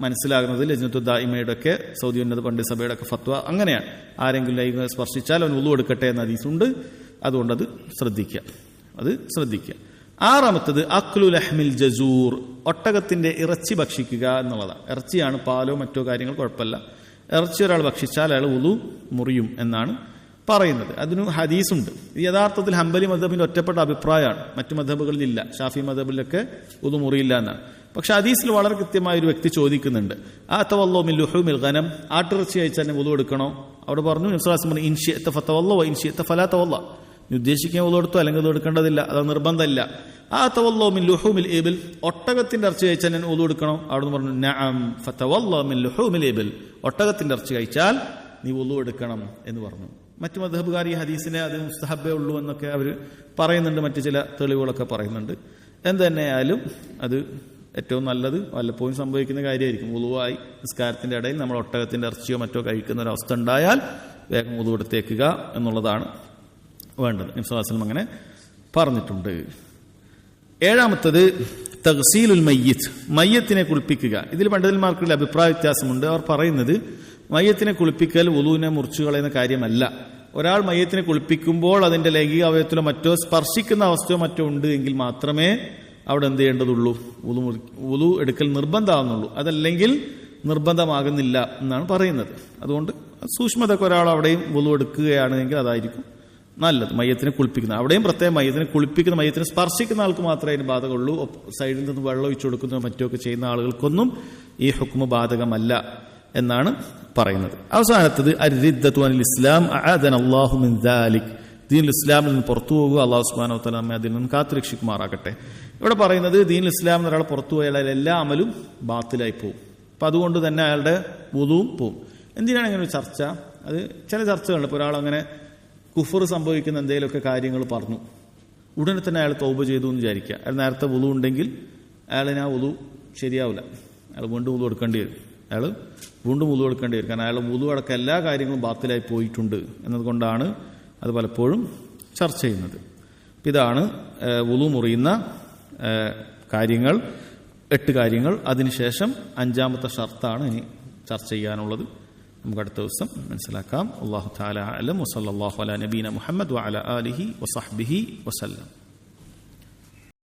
മനസ്സിലാകുന്നത്. ലജ്നത്തു ദായിമയുടെ ഒക്കെ സൗദി ഉന്നത പണ്ഡിത സഭയുടെ ഒക്കെ ഫത്വ അങ്ങനെയാണ്. ആരെങ്കിലും ലൈംഗിക സ്പർശിച്ചാൽ അവൻ വുളു എടുക്കട്ടെ എന്ന ഹദീസുണ്ട്. അതുകൊണ്ട് അത് ശ്രദ്ധിക്കുക. ആറാമത്തത് അക്ലു ലഹ്മിൽ ജസൂർ, ഒട്ടകത്തിന്റെ ഇറച്ചി ഭക്ഷിക്കുക എന്നുള്ളതാണ്. ഇറച്ചിയാണ്, പാലോ മറ്റോ കാര്യങ്ങൾ കുഴപ്പമില്ല. ഇറച്ചി ഒരാൾ ഭക്ഷിച്ചാൽ അയാൾ വുളു മുറിയും എന്നാണ് പറയുന്നത്. അതിന് ഹദീസുണ്ട്. യഥാർത്ഥത്തിൽ ഹംബലി മദ്ഹബിന്റെ ഒറ്റപ്പെട്ട അഭിപ്രായമാണ്, മറ്റു മദ്ഹബുകളിലില്ല. ഷാഫി മദ്ഹബിലൊക്കെ വുളു മുറിയില്ല എന്നാണ്. പക്ഷെ ഹദീസിൽ വളരെ കൃത്യമായ ഒരു വ്യക്തി ചോദിക്കുന്നുണ്ട്, ആ തവല്ലോ മിൻ ലുഹൂമിൽ ഗനം, ആട്ടിറച്ചി കഴിച്ചാൽ തന്നെ വുളു എടുക്കണോ? അവിടെ പറഞ്ഞു നബി സല്ലല്ലാഹു അലൈഹി വസല്ലം ഇൻശിഅത ഫതവല്ല വഇൻശിഅത ഫലാ തവല്ല, ഉദ്ദേശിക്കാൻ വുളു എടുത്തോ അല്ലെങ്കിൽ അത് എടുക്കേണ്ടതില്ല, അത് നിർബന്ധമില്ല. ആ തവല്ലോ മിൻ ലുഹൂമിൽ ഇബിൽ, ഒട്ടകത്തിന്റെ ഇറച്ചി കഴിച്ചാൽ ഞാൻ വുളു എടുക്കണോ? അവിടെ നിന്ന് പറഞ്ഞു നഅം ഫതവല്ല മിൻ ലുഹൂമിൽ ഇബിൽ, ഒട്ടകത്തിന്റെ ഇറച്ചി കഴിച്ചാൽ നീ വുളു എടുക്കണം എന്ന് പറഞ്ഞു. മറ്റു മദ്ഹബുകാർ ഈ ഹദീസിനെ അത് മുസ്തഹബേ ഉള്ളൂ എന്നൊക്കെ അവർ പറയുന്നുണ്ട്, മറ്റു ചില തെളിവുകളൊക്കെ പറയുന്നുണ്ട്. എന്ത് തന്നെയായാലും അത് ഏറ്റവും നല്ലത് വല്ലപ്പോഴും സംഭവിക്കുന്ന കാര്യമായിരിക്കും. വുളുവായി നിസ്കാരത്തിന്റെ ഇടയിൽ നമ്മൾ ഒട്ടകത്തിന്റെ ഇറച്ചിയോ മറ്റോ കഴിക്കുന്ന ഒരു അവസ്ഥ ഉണ്ടായാൽ വേഗം വുളു എടുത്തേക്കുക എന്നുള്ളതാണ് വേണ്ടത്. നബി സല്ലല്ലാഹു അലൈഹി വസല്ലം അങ്ങനെ പറഞ്ഞിട്ടുണ്ട്. ഏഴാമത്തത് തഗ്സീലുൽ മയ്യിത്ത്, മയ്യത്തിനെ കുളിപ്പിക്കുക. ഇതിൽ പണ്ഡിതന്മാർക്കുള്ള അഭിപ്രായ വ്യത്യാസമുണ്ട്. അവർ പറയുന്നത് മയ്യത്തിനെ കുളിപ്പിക്കൽ വുളുവിനെ മുറിച്ചു കളയുന്ന കാര്യമല്ല. ഒരാൾ മയ്യത്തിനെ കുളിപ്പിക്കുമ്പോൾ അതിന്റെ ലൈംഗിക അവയവത്തിലോ മറ്റോ സ്പർശിക്കുന്ന അവസ്ഥയോ മറ്റോ ഉണ്ട് എങ്കിൽ മാത്രമേ അവിടെ എന്ത് ചെയ്യേണ്ടതുള്ളൂ, വുളു എടുക്കൽ നിർബന്ധമാകുന്നുള്ളൂ. അതല്ലെങ്കിൽ നിർബന്ധമാകുന്നില്ല എന്നാണ് പറയുന്നത്. അതുകൊണ്ട് സൂക്ഷ്മതയൊക്കെ ഒരാൾ അവിടെയും വുളു എടുക്കുകയാണെങ്കിൽ അതായിരിക്കും നല്ലത്. മയ്യത്തിനെ കുളിപ്പിക്കുന്ന അവിടെയും പ്രത്യേകം മയ്യത്തിനെ കുളിപ്പിക്കുന്ന, മയ്യത്തിനെ സ്പർശിക്കുന്ന ആൾക്ക് മാത്രമേ അതിന് ബാധകമുള്ളൂ. സൈഡിൽ നിന്ന് വെള്ളം ഒഴിച്ചു കൊടുക്കുന്നതോ മറ്റൊക്കെ ചെയ്യുന്ന ആളുകൾക്കൊന്നും ഈ ഹുക്മ ബാധകമല്ല എന്നാണ് പറയുന്നത്. അവസാനത്തത് അർരിദ്ദതു അനിൽ ഇസ്ലാം അഅദനല്ലാഹു മിൻ ദാലിക്, ദീനുൽ ഇസ്ലാമിൽ നിന്ന് പുറത്തു പോകുക. അല്ലാഹു സുബ്ഹാനഹു വ തആല നമ്മെ അതിൽ നിന്ന് കാത്തുരക്ഷിക്കുമാറാകട്ടെ. ഇവിടെ പറയുന്നത് ദീനുൽ ഇസ്ലാമിൽ ഒരാൾ പുറത്തു പോയാൽ എല്ലാ അമലും ബാത്തിലായി പോകും. അപ്പം അതുകൊണ്ട് തന്നെ അയാളുടെ വുളുവും പോവും. എന്തിനാണ് ഇങ്ങനെ ഒരു ചർച്ച? അത് ചില ചർച്ചകളുണ്ട്. ഇപ്പോൾ ഒരാളങ്ങനെ കുഫർ സംഭവിക്കുന്ന എന്തെങ്കിലുമൊക്കെ കാര്യങ്ങൾ പറഞ്ഞു, ഉടനെ തന്നെ അയാൾ തൗബ ചെയ്തു എന്ന് വിചാരിക്കുക. അയാൾ നേരത്തെ വുളു ഉണ്ടെങ്കിൽ അയാളിന് ആ വുളു ശരിയാവില്ല, അയാൾ വീണ്ടും വുളു എടുക്കേണ്ടി വരും. അയാൾ വീണ്ടും വുളു എടുക്കേണ്ടി വരും. കാരണം അയാൾ വുളു അടക്കം എല്ലാ കാര്യങ്ങളും ബാത്തിലായി പോയിട്ടുണ്ട് എന്നതുകൊണ്ടാണ് അത് പലപ്പോഴും ചർച്ച ചെയ്യുന്നത്. ഇതാണ് വുളു മുറിയുന്ന കാര്യങ്ങൾ, 8 കാര്യങ്ങൾ. അതിനുശേഷം 5ാമത്തെ ഷർത്താണ് ഇനി ചർച്ച ചെയ്യാനുള്ളത്. നമുക്ക് അടുത്ത ദിവസം മനസ്സിലാക്കാം. അല്ലാഹു തആല അഅലം. വസല്ലല്ലാഹു അലാ നബീന മുഹമ്മദ് വഅലാ ആലിഹി വസഹ്ബിഹി വസല്ലം.